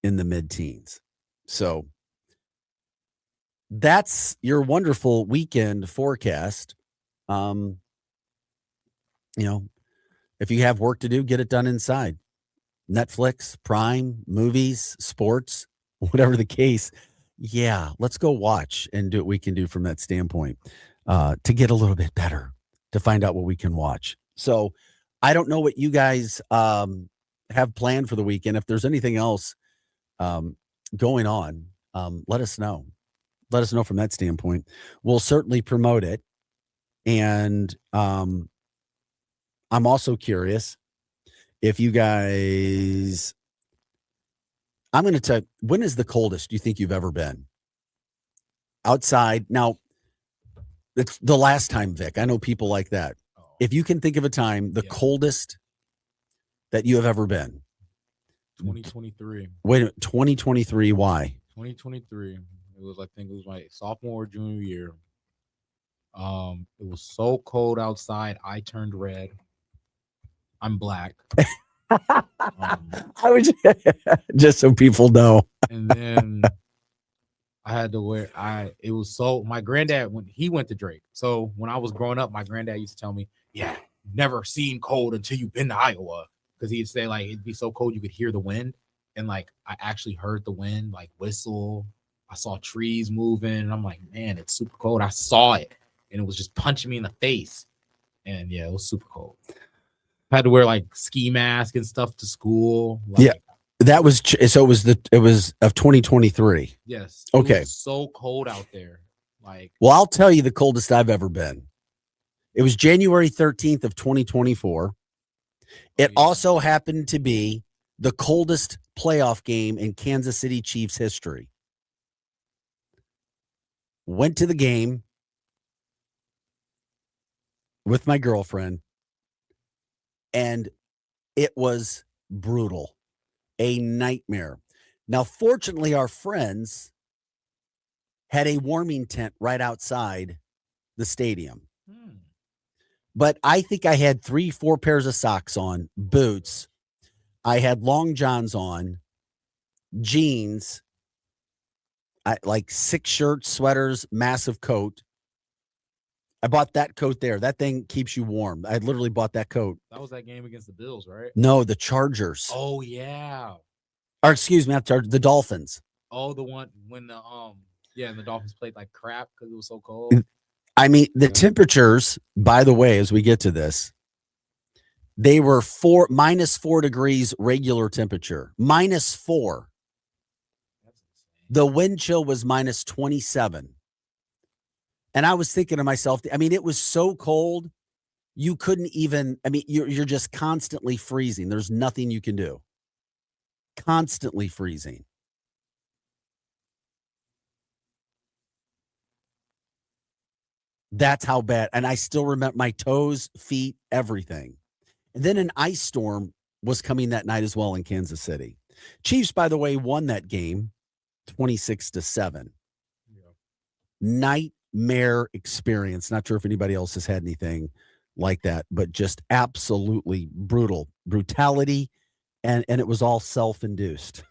in the mid-teens. So that's your wonderful weekend forecast. If you have work to do, get it done inside. Netflix, Prime, movies, sports, whatever the case. Yeah, let's go watch and do what we can do from that standpoint to get a little bit better, to find out what we can watch. So I don't know what you guys have planned for the weekend. If there's anything else going on, let us know. Let us know from that standpoint. We'll certainly promote it. And I'm also curious if you guys, I'm going to tell you, when is the coldest you think you've ever been outside? Now, it's the last time, Vic. I know people like that. If you can think of a time, the coldest that you have ever been. 2023. Wait, 2023. Why? 2023. I think it was my sophomore or junior year. It was so cold outside. I turned red. I'm black. I would just so people know. And then I had to wear. My granddad, when he went to Drake. So when I was growing up, my granddad used to tell me, "Yeah, never seen cold until you've been to Iowa. Because he'd say like it'd be so cold you could hear the wind. And like I actually heard the wind like whistle. I saw trees moving, and I'm like, man, it's super cold. I saw it, and it was just punching me in the face. And yeah, it was super cold. I had to wear like ski mask and stuff to school. Like, yeah, that was so. It was of 2023. Yes. Okay. It was so cold out there. Like, well, I'll tell you the coldest I've ever been. It was January 13th of 2024. It also happened to be the coldest playoff game in Kansas City Chiefs history. Went to the game with my girlfriend, and it was brutal, a nightmare. Now, fortunately, our friends had a warming tent right outside the stadium. But I think I had 3-4 pairs of socks on, boots. I had long johns on, jeans, like 6 shirts, sweaters, massive coat. I bought that coat there. That thing keeps you warm. I literally bought that coat. that was that game against the Bills, right? No, the Chargers. Oh yeah. Or excuse me, not Chargers, the Dolphins. Oh, the one when the and the Dolphins played like crap because it was so cold. I mean, the temperatures, by the way, as we get to this, they were -4 degrees regular temperature, -4. The wind chill was -27. And I was thinking to myself, I mean, it was so cold, you couldn't even, I mean, you're just constantly freezing. There's nothing you can do. Constantly freezing. That's how bad. And I still remember my toes, feet, everything. And then an ice storm was coming that night as well in Kansas City. Chiefs, by the way, won that game 26-7. Nightmare experience. Not sure if anybody else has had anything like that, but just absolutely brutality. And it was all self-induced.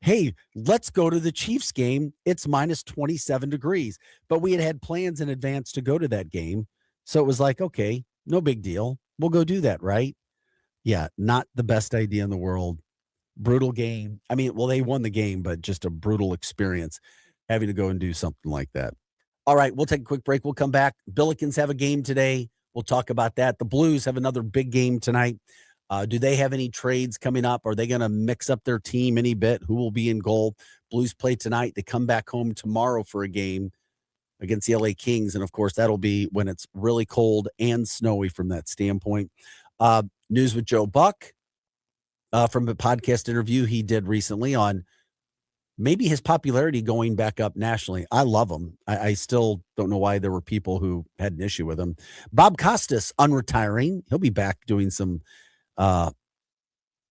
Hey, let's go to the Chiefs game. It's -27 degrees, but we had plans in advance to go to that game. So it was like, okay, no big deal. We'll go do that, right? Yeah, not the best idea in the world. Brutal game. I mean, well, they won the game, but just a brutal experience having to go and do something like that. All right, we'll take a quick break. We'll come back. Billikens have a game today. We'll talk about that. The Blues have another big game tonight. Do they have any trades coming up? Are they going to mix up their team any bit? Who will be in goal? Blues play tonight. They come back home tomorrow for a game against the LA Kings. And, of course, that'll be when it's really cold and snowy from that standpoint. News with Joe Buck from a podcast interview he did recently on maybe his popularity going back up nationally. I love him. I still don't know why there were people who had an issue with him. Bob Costas, unretiring. He'll be back doing some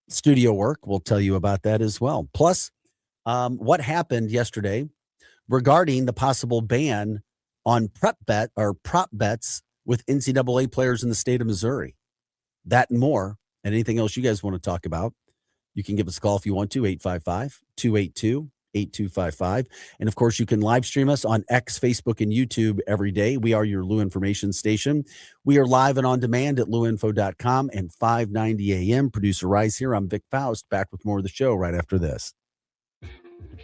studio work. We'll tell you about that as well. Plus, what happened yesterday regarding the possible ban on prop bets with NCAA players in the state of Missouri. That and more, and anything else you guys want to talk about, you can give us a call if you want to, 855-282-8255. And of course, you can live stream us on X, Facebook, and YouTube every day. We are your Lou information station. We are live and on demand at louinfo.com and 590 AM. Producer Rice here. I'm Vic Faust, back with more of the show right after this.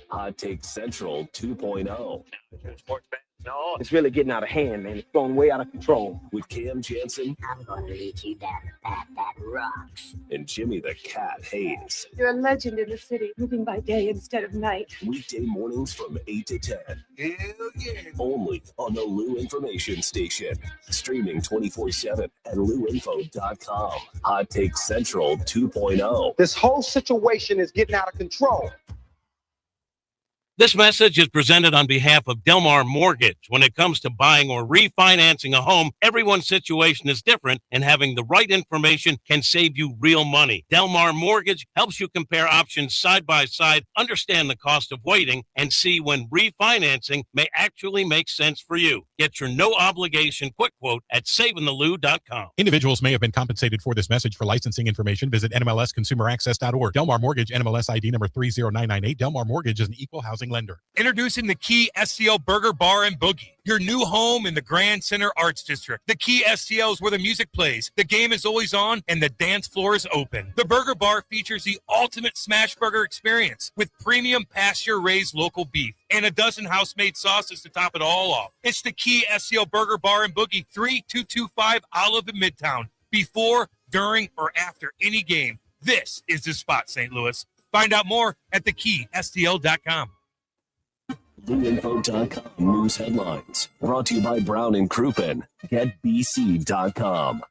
Hot Take Central 2.0. No, it's really getting out of hand, man. It's going way out of control. With Cam Jansen. I'm going to lead you down the path that rocks. And Jimmy the Cat Hayes. You're a legend in the city, moving by day instead of night. Weekday mornings from 8 to 10. Hell yeah. Only on the Lou Information Station. Streaming 24/7 at louinfo.com. Hot Take Central 2.0. This whole situation is getting out of control. This message is presented on behalf of Delmar Mortgage. When it comes to buying or refinancing a home, everyone's situation is different, and having the right information can save you real money. Delmar Mortgage helps you compare options side by side, understand the cost of waiting, and see when refinancing may actually make sense for you. Get your no-obligation quick quote at savingthelou.com. Individuals may have been compensated for this message. For licensing information, visit NMLSconsumeraccess.org. Delmar Mortgage, NMLS ID number 30998. Delmar Mortgage is an equal housing financing lender. Introducing the Key STL Burger Bar and Boogie, your new home in the Grand Center Arts District. The Key STL is where the music plays, the game is always on, and the dance floor is open. The Burger Bar features the ultimate smash burger experience with premium pasture-raised local beef and a dozen house-made sauces to top it all off. It's the Key STL Burger Bar and Boogie, 3225 Olive in Midtown. Before, during, or after any game, this is the spot, St. Louis. Find out more at thekeystl.com. LouInfo.com news headlines brought to you by Brown and Crouppen. GetBC.com.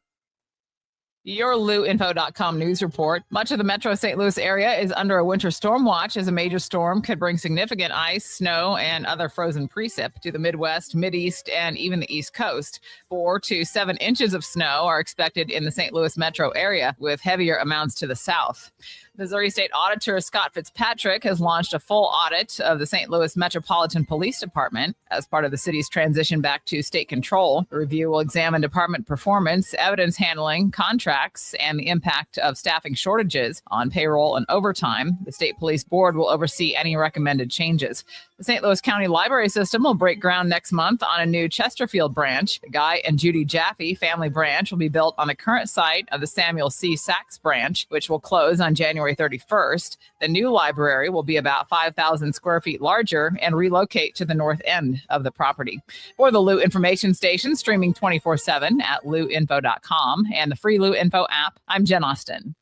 Your LouInfo.com news report. Much of the metro St. Louis area is under a winter storm watch as a major storm could bring significant ice, snow, and other frozen precip to the Midwest, Mideast, and even the East Coast. 4 to 7 inches of snow are expected in the St. Louis metro area, with heavier amounts to the south. Missouri State Auditor Scott Fitzpatrick has launched a full audit of the St. Louis Metropolitan Police Department as part of the city's transition back to state control. The review will examine department performance, evidence handling, contracts, and the impact of staffing shortages on payroll and overtime. The State Police Board will oversee any recommended changes. The St. Louis County Library System will break ground next month on a new Chesterfield branch. The Guy and Judy Jaffe Family Branch will be built on the current site of the Samuel C. Sachs branch, which will close on January 31st. The new library will be about 5,000 square feet larger and relocate to the north end of the property. For the Lou Information Station, streaming 24/7 at louinfo.com and the free Lou Info app, I'm Jen Austin.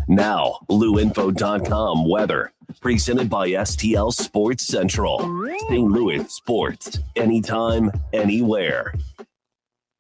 Now, LouInfo.com weather. Presented by STL Sports Central. St. Louis sports. Anytime, anywhere.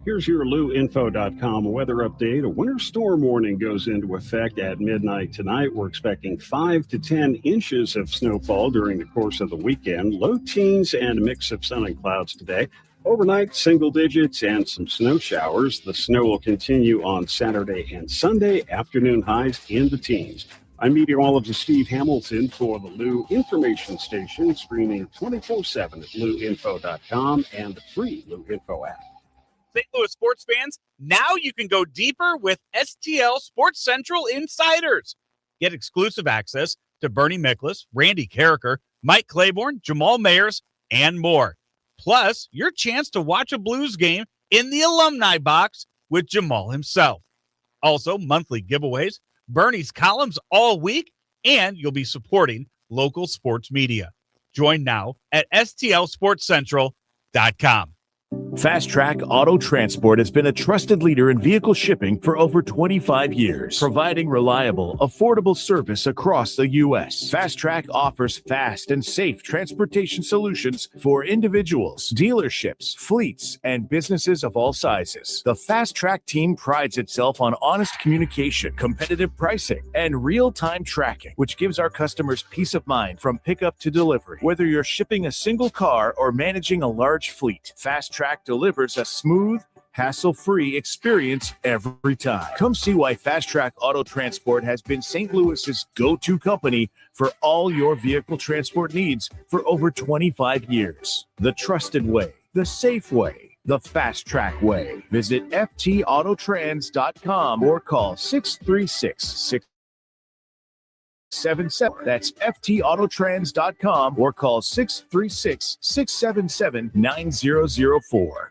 Here's your LouInfo.com weather update. A winter storm warning goes into effect at midnight tonight. We're expecting 5 to 10 inches of snowfall during the course of the weekend. Low teens and a mix of sun and clouds today. Overnight, single digits and some snow showers. The snow will continue on Saturday and Sunday. Afternoon highs in the teens. I'm meteorologist Steve Hamilton for the Lou Information Station, streaming 24/7 at LouInfo.com and the free Lou Info app. St. Louis sports fans, now you can go deeper with STL Sports Central Insiders. Get exclusive access to Bernie Miklasz, Randy Carricker, Mike Claiborne, Jamal Mayers, and more. Plus, your chance to watch a Blues game in the alumni box with Jamal himself. Also, monthly giveaways, Bernie's columns all week, and you'll be supporting local sports media. Join now at stlsportscentral.com. Fast Track Auto Transport has been a trusted leader in vehicle shipping for over 25 years, providing reliable, affordable service across the U.S. Fast Track offers fast and safe transportation solutions for individuals, dealerships, fleets, and businesses of all sizes. The Fast Track team prides itself on honest communication, competitive pricing, and real-time tracking, which gives our customers peace of mind from pickup to delivery. Whether you're shipping a single car or managing a large fleet, Fast Track delivers a smooth, hassle-free experience every time. Come see why Fast Track Auto Transport has been St. Louis's go-to company for all your vehicle transport needs for over 25 years. The trusted way, the safe way, the Fast Track way. Visit ftautotrans.com or call 636-677. That's ftautotrans.com or call 636-677-9004.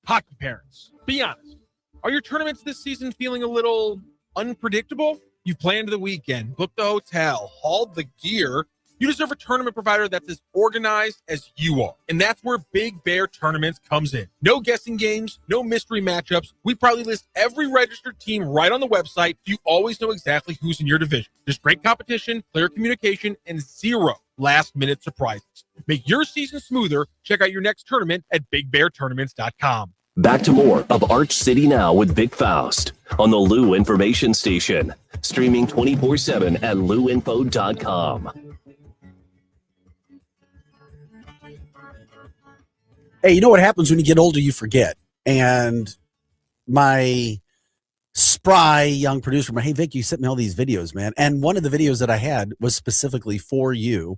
Hockey parents, be honest. Are your tournaments this season feeling a little unpredictable? You've planned the weekend, booked the hotel, hauled the gear. You deserve a tournament provider that's as organized as you are. And that's where Big Bear Tournaments comes in. No guessing games, no mystery matchups. We probably list every registered team right on the website, so you always know exactly who's in your division. There's great competition, clear communication, and zero last-minute surprises. Make your season smoother. Check out your next tournament at BigBearTournaments.com. Back to more of Arch City Now with Vic Faust on the Lou Information Station, streaming 24/7 at LouInfo.com. Hey, you know what happens when you get older? You forget. And my spry young producer, hey, Vic, you sent me all these videos, man. And one of the videos that I had was specifically for you,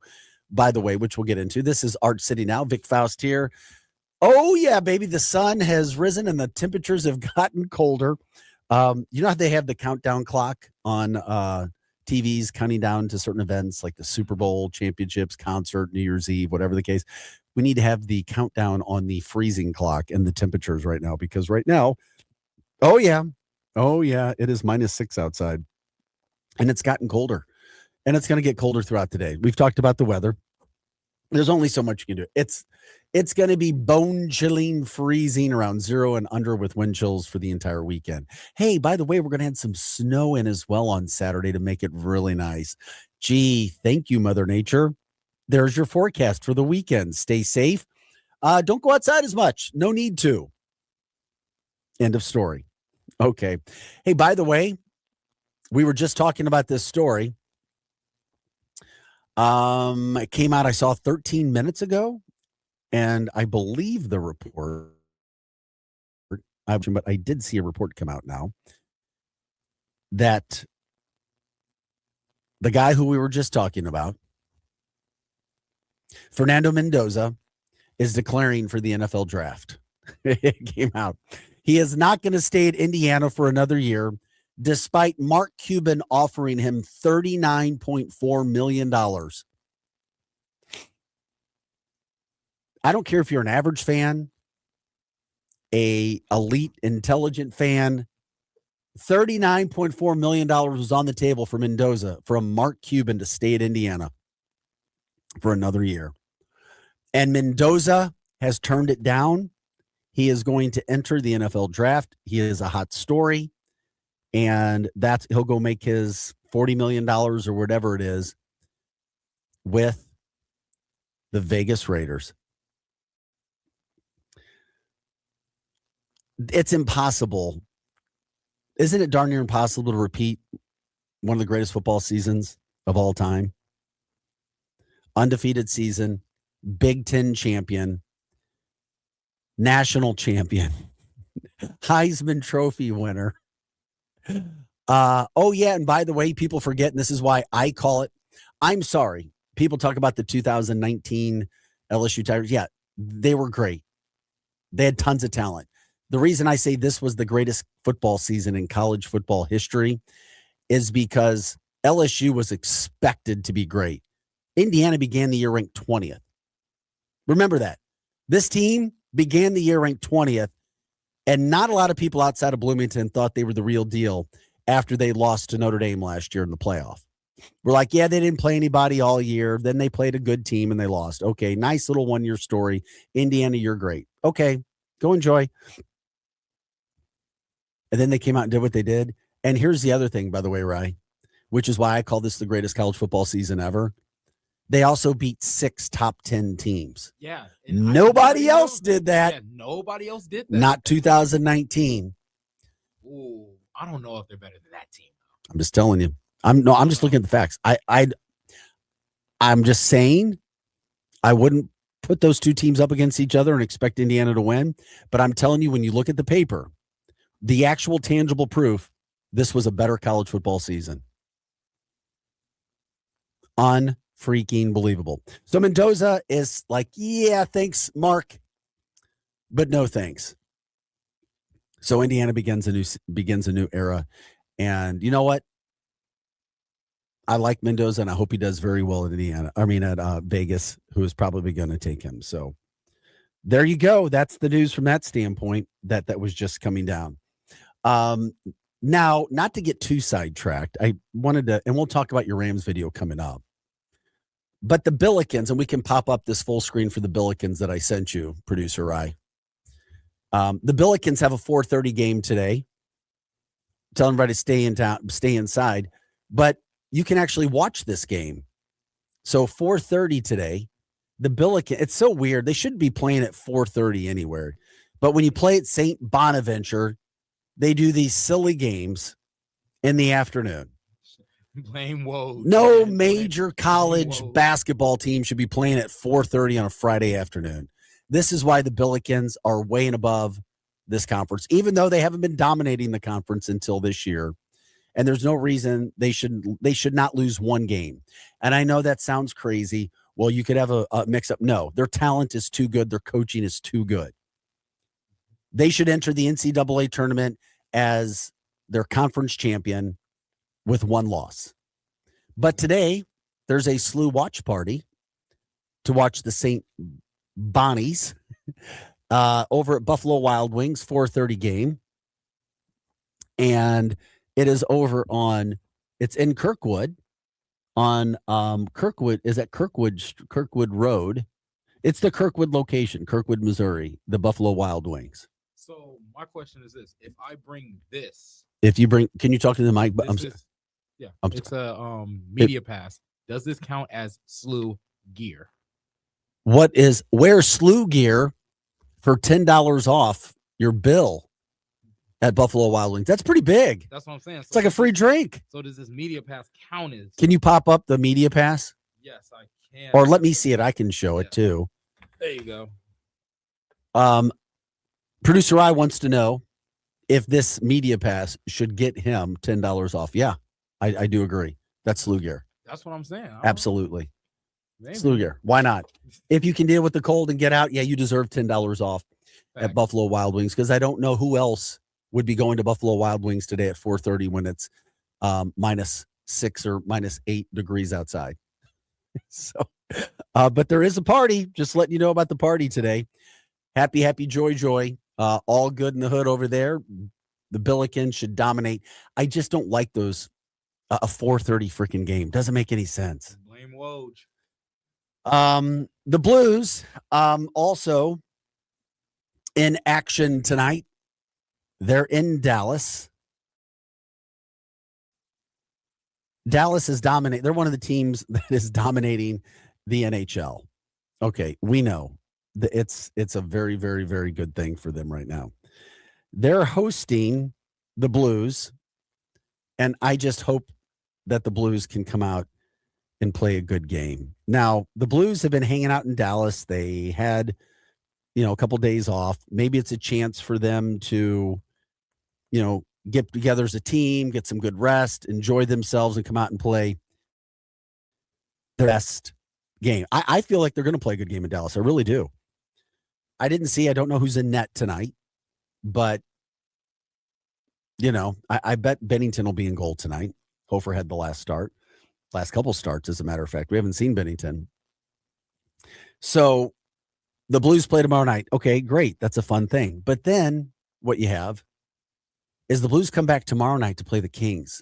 by the way, which we'll get into. This is Arch City Now. Vic Faust here. Oh, yeah, baby. The sun has risen and the temperatures have gotten colder. You know how they have the countdown clock on TVs counting down to certain events like the Super Bowl, championships, concert, New Year's Eve, whatever the case. We need to have the countdown on the freezing clock and the temperatures right now, because right now, oh yeah, it is -6 outside, and it's gotten colder, and it's going to get colder throughout the day. We've talked about the weather. There's only so much you can do. It's going to be bone-chilling, freezing around 0 and under with wind chills for the entire weekend. Hey, by the way, we're going to add some snow in as well on Saturday to make it really nice. Gee, thank you, Mother Nature. There's your forecast for the weekend. Stay safe. Don't go outside as much. No need to. End of story. Okay. Hey, by the way, we were just talking about this story. It came out, I saw 13 minutes ago, and I believe the report, but I did see a report come out now that the guy who we were just talking about, Fernando Mendoza, is declaring for the NFL draft. It came out. He is not going to stay at Indiana for another year, despite Mark Cuban offering him $39.4 million. I don't care if you're an average fan, a elite, intelligent fan. $39.4 million was on the table for Mendoza from Mark Cuban to stay at Indiana for another year. And Mendoza has turned it down. He is going to enter the NFL draft. He is a hot story. And he'll go make his $40 million or whatever it is with the Vegas Raiders. It's impossible. Isn't it darn near impossible to repeat one of the greatest football seasons of all time? Undefeated season, Big Ten champion, national champion, Heisman Trophy winner. Oh, yeah. And by the way, people forget, and this is why I call it, I'm sorry. People talk about the 2019 LSU Tigers. Yeah, they were great. They had tons of talent. The reason I say this was the greatest football season in college football history is because LSU was expected to be great. Indiana began the year ranked 20th. Remember that. This team began the year ranked 20th, and not a lot of people outside of Bloomington thought they were the real deal after they lost to Notre Dame last year in the playoff. We're like, yeah, they didn't play anybody all year. Then they played a good team and they lost. Okay, nice little one-year story. Indiana, you're great. Okay, go enjoy. And then they came out and did what they did. And here's the other thing, by the way, Rye, which is why I call this the greatest college football season ever. They also beat 6 top 10 teams. Yeah. Nobody else did that. Yeah, nobody else did that. Not 2019. Ooh, I don't know if they're better than that team. I'm just telling you. I'm just looking at the facts. I'm just saying I wouldn't put those two teams up against each other and expect Indiana to win. But I'm telling you, when you look at the paper, the actual tangible proof, this was a better college football season. Unfreaking believable. So Mendoza is like, yeah, thanks, Mark, but no thanks. So Indiana begins a new era. And you know what? I like Mendoza, and I hope he does very well at Vegas, who is probably going to take him. So there you go. That's the news from that standpoint that was just coming down. Now, not to get too sidetracked, I wanted to, and we'll talk about your Rams video coming up, but the Billikens, and we can pop up this full screen for the Billikens that I sent you, producer Rye. The Billikens have a 4:30 game today. Tell everybody to stay inside, but you can actually watch this game. So 4:30 today, the Billikens, it's so weird. They shouldn't be playing at 4:30 anywhere. But when you play at St. Bonaventure, they do these silly games in the afternoon. Blame Woj. No major college basketball team should be playing at 4:30 on a Friday afternoon. This is why the Billikens are way and above this conference, even though they haven't been dominating the conference until this year. And there's no reason they should not lose one game. And I know that sounds crazy. Well, you could have a mix-up. No, their talent is too good. Their coaching is too good. They should enter the NCAA tournament as their conference champion with one loss. But today, there's a SLU watch party to watch the St. Bonnies over at Buffalo Wild Wings, 4:30 game. And it is over it's in Kirkwood on Kirkwood. Is at Kirkwood Road. It's the Kirkwood location, Kirkwood, Missouri, the Buffalo Wild Wings. So my question is this: if I bring this, Can you talk to the mic? It's a media pass. Does this count as SLU gear? Wear SLU gear for $10 off your bill at Buffalo Wild Wings. That's pretty big. That's what I'm saying. It's like a free drink. So does this media pass count as? Can you pop up the media pass? Yes, I can. Or let me see it. I can show it too. There you go. Producer I wants to know if this media pass should get him $10 off. Yeah, I do agree. That's SLU gear. That's what I'm saying. Absolutely. Maybe. SLU gear. Why not? If you can deal with the cold and get out, yeah, you deserve $10 off at Buffalo Wild Wings, because I don't know who else would be going to Buffalo Wild Wings today at 4:30 when it's -6 or -8 degrees outside. So, but there is a party. Just letting you know about the party today. Happy, joy. All good in the hood over there. The Billikens should dominate. I just don't like those. A 4:30 freaking game doesn't make any sense. Blame Woj. The Blues also in action tonight. They're in Dallas. Dallas is dominating. They're one of the teams that is dominating the NHL. Okay, we know that it's a very, very, very good thing for them right now. They're hosting the Blues, and I just hope that the Blues can come out and play a good game. Now, the Blues have been hanging out in Dallas. They had, a couple days off. Maybe it's a chance for them to, get together as a team, get some good rest, enjoy themselves, and come out and play their best game. I feel like they're going to play a good game in Dallas. I really do. I don't know who's in net tonight, but, I bet Bennington will be in goal tonight. Hofer had the last couple starts, as a matter of fact. We haven't seen Bennington. So the Blues play tomorrow night. Okay, great. That's a fun thing. But then what you have is the Blues come back tomorrow night to play the Kings.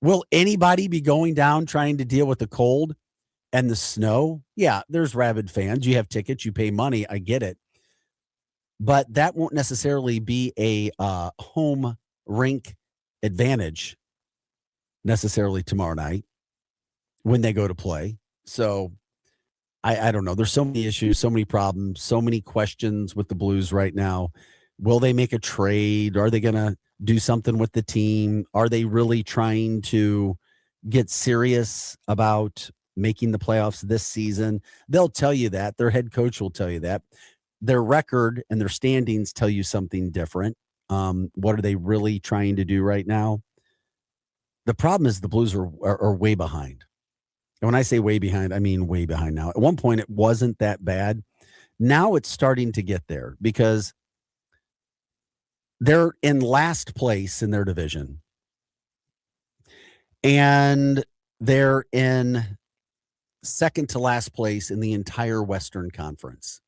Will anybody be going down trying to deal with the cold and the snow? Yeah, there's rabid fans. You have tickets. You pay money. I get it. But that won't necessarily be a home rink advantage necessarily tomorrow night when they go to play. So I don't know. There's so many issues, so many problems, so many questions with the Blues right now. Will they make a trade? Are they going to do something with the team? Are they really trying to get serious about making the playoffs this season? They'll tell you that. Their head coach will tell you that. Their record and their standings tell you something different. What are they really trying to do right now? The problem is the Blues are way behind. And when I say way behind, I mean way behind now. At one point, it wasn't that bad. Now it's starting to get there because they're in last place in their division. And they're in second to last place in the entire Western Conference.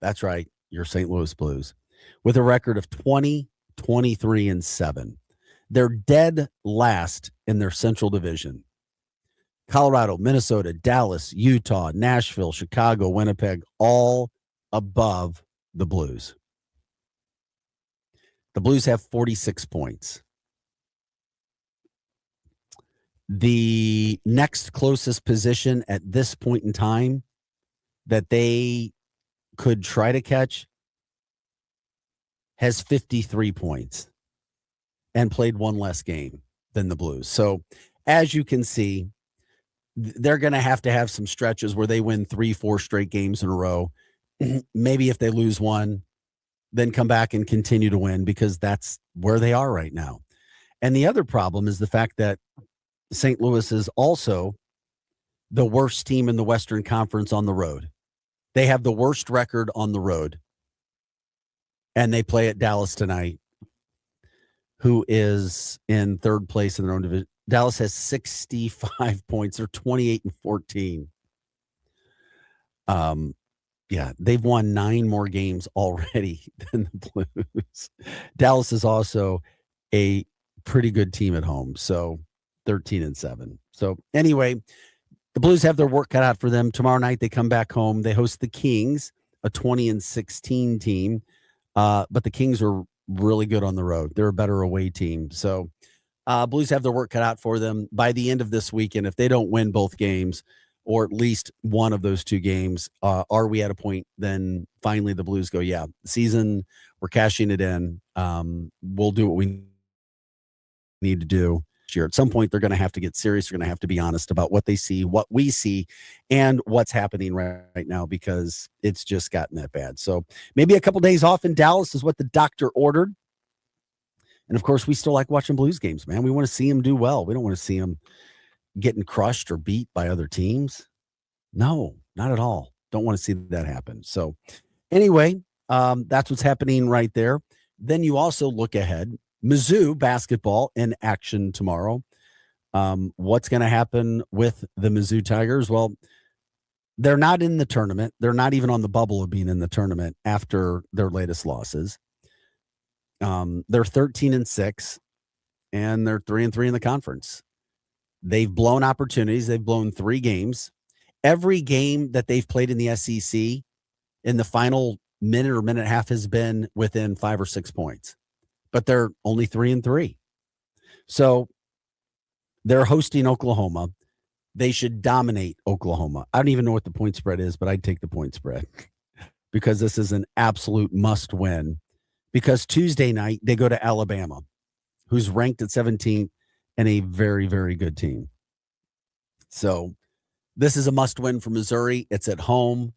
That's right, your St. Louis Blues, with a record of 20, 23, and 7. They're dead last in their Central Division. Colorado, Minnesota, Dallas, Utah, Nashville, Chicago, Winnipeg, all above the Blues. The Blues have 46 points. The next closest position at this point in time that they could try to catch has 53 points and played one less game than the Blues. So as you can see, they're going to have some stretches where they win 3-4 straight games in a row. Maybe if they lose one, then come back and continue to win, because that's where they are right now. And the other problem is the fact that St. Louis is also the worst team in the Western Conference on the road. They have the worst record on the road. And they play at Dallas tonight, who is in third place in their own division. Dallas has 65 points. They're 28-14. Yeah, they've won 9 more games already than the Blues. Dallas is also a pretty good team at home, so 13-7. So anyway, the Blues have their work cut out for them. Tomorrow night they come back home. They host the Kings, a 20-16 team, but the Kings are really good on the road. They're a better away team. So Blues have their work cut out for them. By the end of this weekend, if they don't win both games, or at least one of those 2 games, are we at a point then finally the Blues go, yeah, season, we're cashing it in. We'll do what we need to do. Sure, at some point they're going to have to get serious. They're going to have to be honest about what they see, what we see, and what's happening right now, because it's just gotten that bad. So maybe a couple days off in Dallas is what the doctor ordered. And of course, we still like watching Blues games, man. We want to see them do well. We don't want to see them getting crushed or beat by other teams. No, not at all. Don't want to see that happen. So anyway, that's what's happening right there. Then you also look ahead. Mizzou basketball in action tomorrow. What's going to happen with the Mizzou Tigers? Well, they're not in the tournament. They're not even on the bubble of being in the tournament after their latest losses. They're 13-6, and they're 3-3 in the conference. They've blown opportunities. They've blown 3 games. Every game that they've played in the SEC in the final minute or minute and a half has been within 5 or 6 points, but they're only 3-3. So they're hosting Oklahoma. They should dominate Oklahoma. I don't even know what the point spread is, but I'd take the point spread because this is an absolute must win, because Tuesday night they go to Alabama, who's ranked at 17th and a very, very good team. So this is a must win for Missouri. It's at home.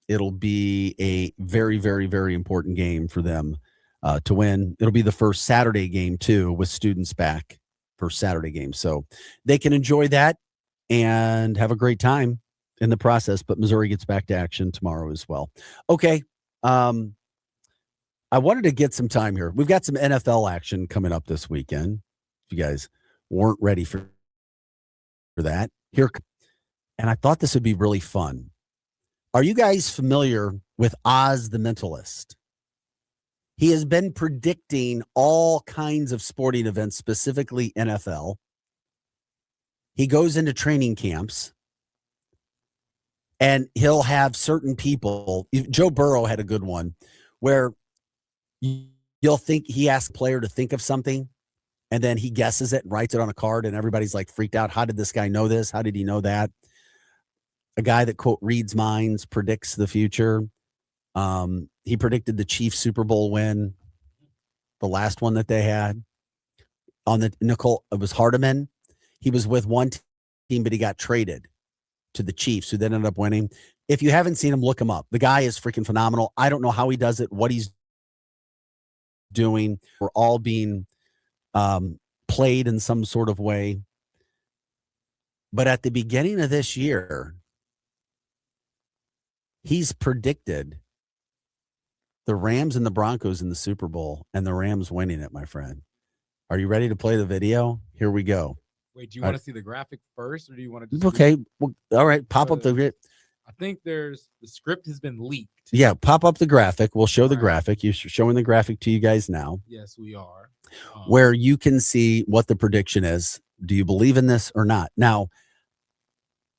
It'll be a very, very, very important game for them to win. It'll be the first Saturday game too, with students back for Saturday game. So they can enjoy that and have a great time in the process, but Missouri gets back to action tomorrow as well. Okay. I wanted to get some time here. We've got some NFL action coming up this weekend. If you guys weren't ready for that, here, and I thought this would be really fun. Are you guys familiar with Oz the Mentalist? He has been predicting all kinds of sporting events, specifically NFL. He goes into training camps, and he'll have certain people. Joe Burrow had a good one where you'll think he asked a player to think of something, and then he guesses it and writes it on a card, and everybody's like freaked out. How did this guy know this? How did he know that? A guy that, quote, reads minds, predicts the future. He predicted the Chiefs Super Bowl win, the last one that they had. On the Nicole, it was Hardiman. He was with one team, but he got traded to the Chiefs, who then ended up winning. If you haven't seen him, look him up. The guy is freaking phenomenal. I don't know how he does it, what he's doing. We're all being played in some sort of way. But at the beginning of this year, he's predicted the Rams and the Broncos in the Super Bowl, and the Rams winning it, my friend. Are you ready to play the video? Here we go. Wait, do you want to see the graphic first, or do you want to just Okay. Well, all right. Pop up the. I think the script has been leaked. Yeah, pop up the graphic. We'll show the graphic. You're showing the graphic to you guys now. Yes, we are. Where you can see what the prediction is. Do you believe in this or not? Now,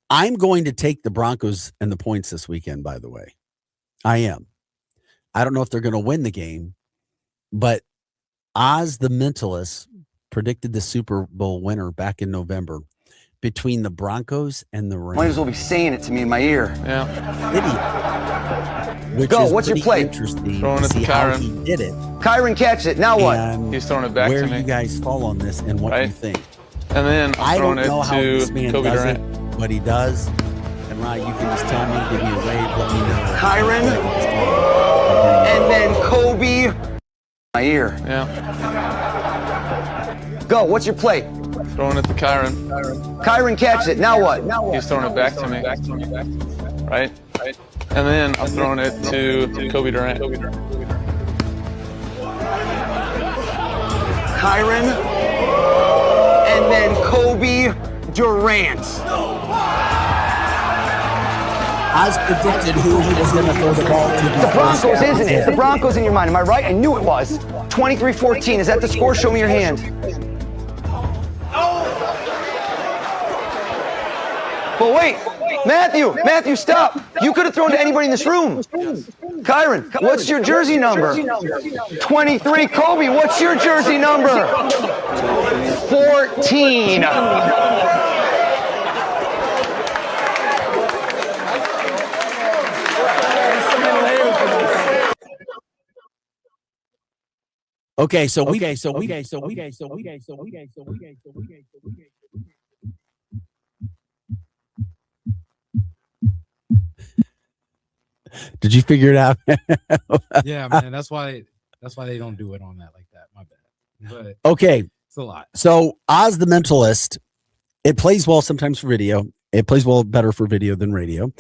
I'm going to take the Broncos and the points this weekend, by the way. I am. I don't know if they're going to win the game, but Oz the Mentalist predicted the Super Bowl winner back in November between the Broncos and the Rams. Might as well be saying it to me in my ear. Which Go, is what's your pretty play? Interesting Throwing to it to see how Kyron. he did it. Kyron catch it. Now what? And He's throwing it back where to me. you guys fall on this and what you think. And then I'm I don't throwing know it how to this man Kobe does Durant. it, but he does. And Ryan, you can just tell me, give me a wave, let me know. Kyron. And then Kobe. My ear. Yeah. Go, what's your play? Throwing it to Kyron. Kyron catch it. Now what? He's throwing it back to me. Right? And then I'm throwing it to Kobe Durant. Kyron. than Kobe Durant. Oz predicted who he was going to throw the ball to. The Broncos, isn't it? The Broncos in your mind. Am I right? I knew it was. 23-14. Is that the score? Show me your hand. But wait, Matthew, stop. You could have thrown to anybody in this room. Kyron, what's your jersey number? 23. Kobe, what's your jersey number? 14. Okay, so we Did you figure it out? Yeah, man. That's why they don't do it on that like that. My bad. But Okay. it's a lot. So Oz the Mentalist, it plays well sometimes for video. It plays well better for video than radio.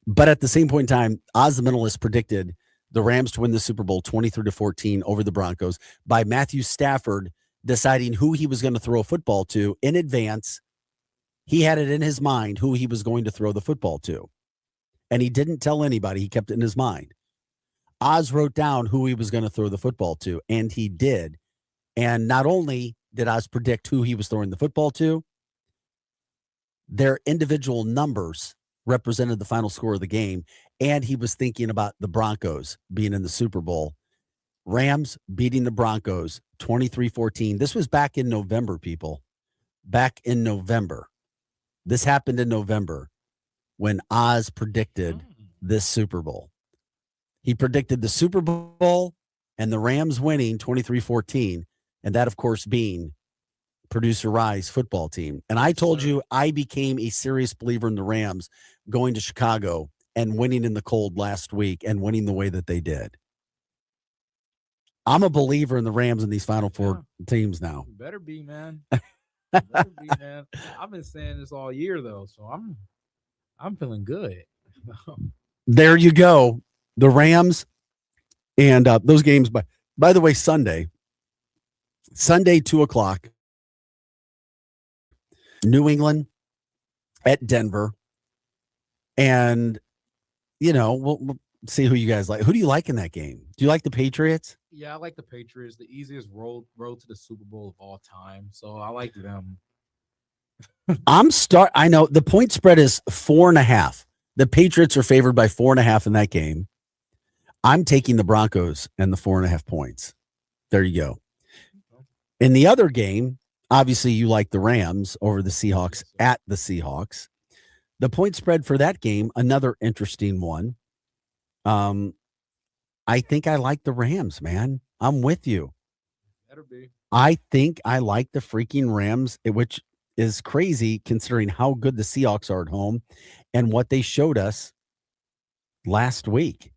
But at the same point in time, Oz the Mentalist predicted the Rams to win the Super Bowl 23-14 over the Broncos by Matthew Stafford deciding who he was going to throw a football to in advance. He had it in his mind who he was going to throw the football to. And he didn't tell anybody. He kept it in his mind. Oz wrote down who he was going to throw the football to, and he did. And not only did Oz predict who he was throwing the football to, their individual numbers represented the final score of the game, and he was thinking about the Broncos being in the Super Bowl. Rams beating the Broncos 23-14. This was back in November, people. Back in November. This happened in November when Oz predicted this Super Bowl. He predicted the Super Bowl and the Rams winning 23-14, and that, of course, being Producer Rye's football team. And I told you I became a serious believer in the Rams going to Chicago and winning in the cold last week and winning the way that they did. I'm a believer in the Rams and these Final Four teams now. You better be, man. You better be, man. I've been saying this all year, though, so I'm feeling good. There you go. The Rams and those games. By the way, Sunday, 2:00, New England at Denver. And, we'll see who you guys like. Who do you like in that game? Do you like the Patriots? Yeah, I like the Patriots. The easiest road to the Super Bowl of all time. So I like them. I know the point spread is 4.5. The Patriots are favored by 4.5 in that game. I'm taking the Broncos and the 4.5 points. There you go. In the other game, obviously you like the Rams over the Seahawks at the Seahawks. The point spread for that game, another interesting one. I think I like the Rams, man. I'm with you. Better be. I think I like the freaking Rams, which is crazy considering how good the Seahawks are at home and what they showed us last week.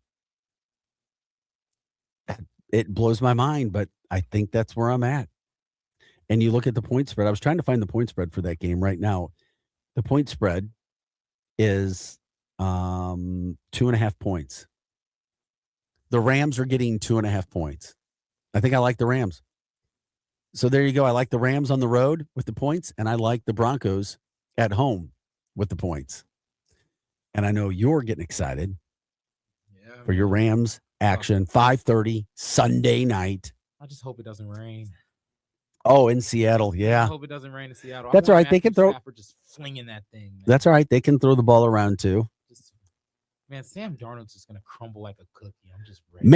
It blows my mind, but I think that's where I'm at. And you look at the point spread. I was trying to find the point spread for that game right now. The point spread is 2.5 points. The Rams are getting 2.5 points. I think I like the Rams. So there you go. I like the Rams on the road with the points, and I like the Broncos at home with the points. And I know you're getting excited for your Rams action, 5:30 Sunday night. I just hope it doesn't rain. Oh, in Seattle, I yeah. hope it doesn't rain in Seattle. That's all right. They can throw. Stafford just flinging that thing. Man. That's all right. They can throw the ball around too. Man, Sam Darnold's just gonna crumble like a cookie. I'm just ready.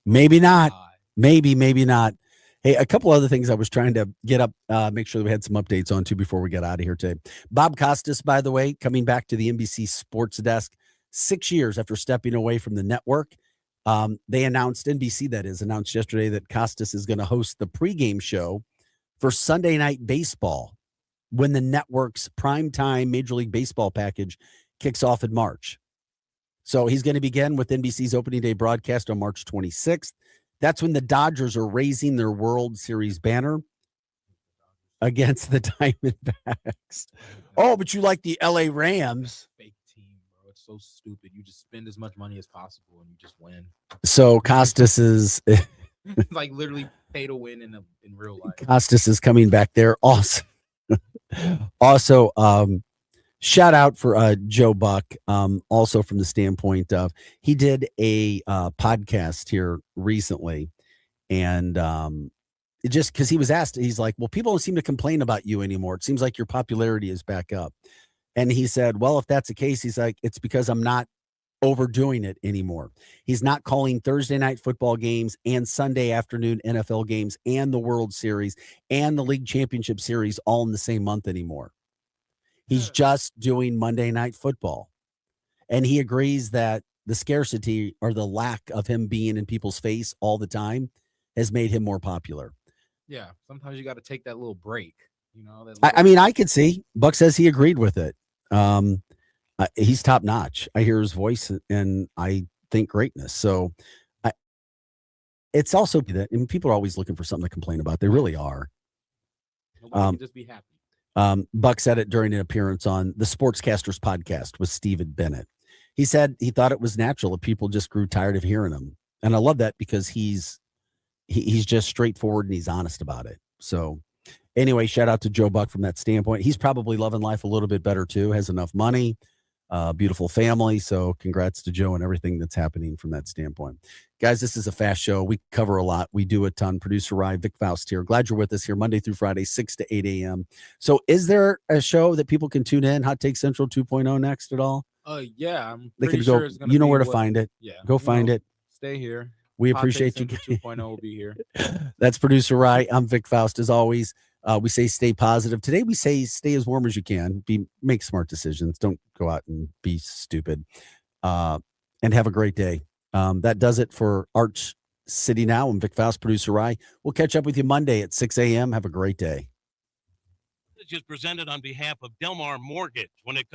Maybe not. Maybe not. Hey, a couple other things I was trying to get up, make sure that we had some updates on too before we get out of here today. Bob Costas, by the way, coming back to the NBC Sports Desk 6 years after stepping away from the network. They announced, NBC that is, announced yesterday that Costas is going to host the pregame show for Sunday Night Baseball when the network's primetime Major League Baseball package kicks off in March. So he's going to begin with NBC's opening day broadcast on March 26th. That's when the Dodgers are raising their World Series banner against the Diamondbacks. Oh, but you like the LA Rams. Fake team, bro. It's so stupid. You just spend as much money as possible and you just win. So Costas is like literally pay to win in real life. Costas is coming back there. Awesome. Also, shout out for Joe Buck. Also from the standpoint of he did a podcast here recently, and it just because he was asked, he's like, "Well, people don't seem to complain about you anymore. It seems like your popularity is back up." And he said, "Well, if that's the case, he's like, it's because I'm not overdoing it anymore. He's not calling Thursday night football games and Sunday afternoon NFL games and the World Series and the League Championship Series all in the same month anymore. He's just doing Monday Night Football." And he agrees that the scarcity or the lack of him being in people's face all the time has made him more popular. Yeah, sometimes you got to take that little break. You know, I mean, I could see Buck says he agreed with it. He's top notch. I hear his voice and I think greatness. So it's also that, and people are always looking for something to complain about. They really are. Nobody can just be happy. Buck said it during an appearance on the Sportscasters podcast with Stephen Bennett. He said he thought it was natural that people just grew tired of hearing him. And I love that because he's just straightforward and he's honest about it. So anyway, shout out to Joe Buck from that standpoint. He's probably loving life a little bit better too, has enough money, beautiful family. So congrats to Joe and everything that's happening from that standpoint. Guys, this is a fast show. We cover a lot. We do a ton. Producer Rye, Vic Faust here. Glad you're with us here Monday through Friday, 6 to 8 a.m. So is there a show that people can tune in? Hot Take Central 2.0 next at all? Yeah, I'm They pretty can sure go, it's gonna you know be where to what- find it. Yeah, Go you find know, it. Stay here. We Hot Take appreciate you. Central 2.0 will be here. That's Producer Rye. I'm Vic Faust. As always, we say stay positive. Today we say stay as warm as you can. Make smart decisions. Don't go out and be stupid. And have a great day. That does it for Arch City Now. I'm Vic Faust, Producer Rye. We'll catch up with you Monday at 6 a.m. Have a great day. This is presented on behalf of Delmar Mortgage. When it comes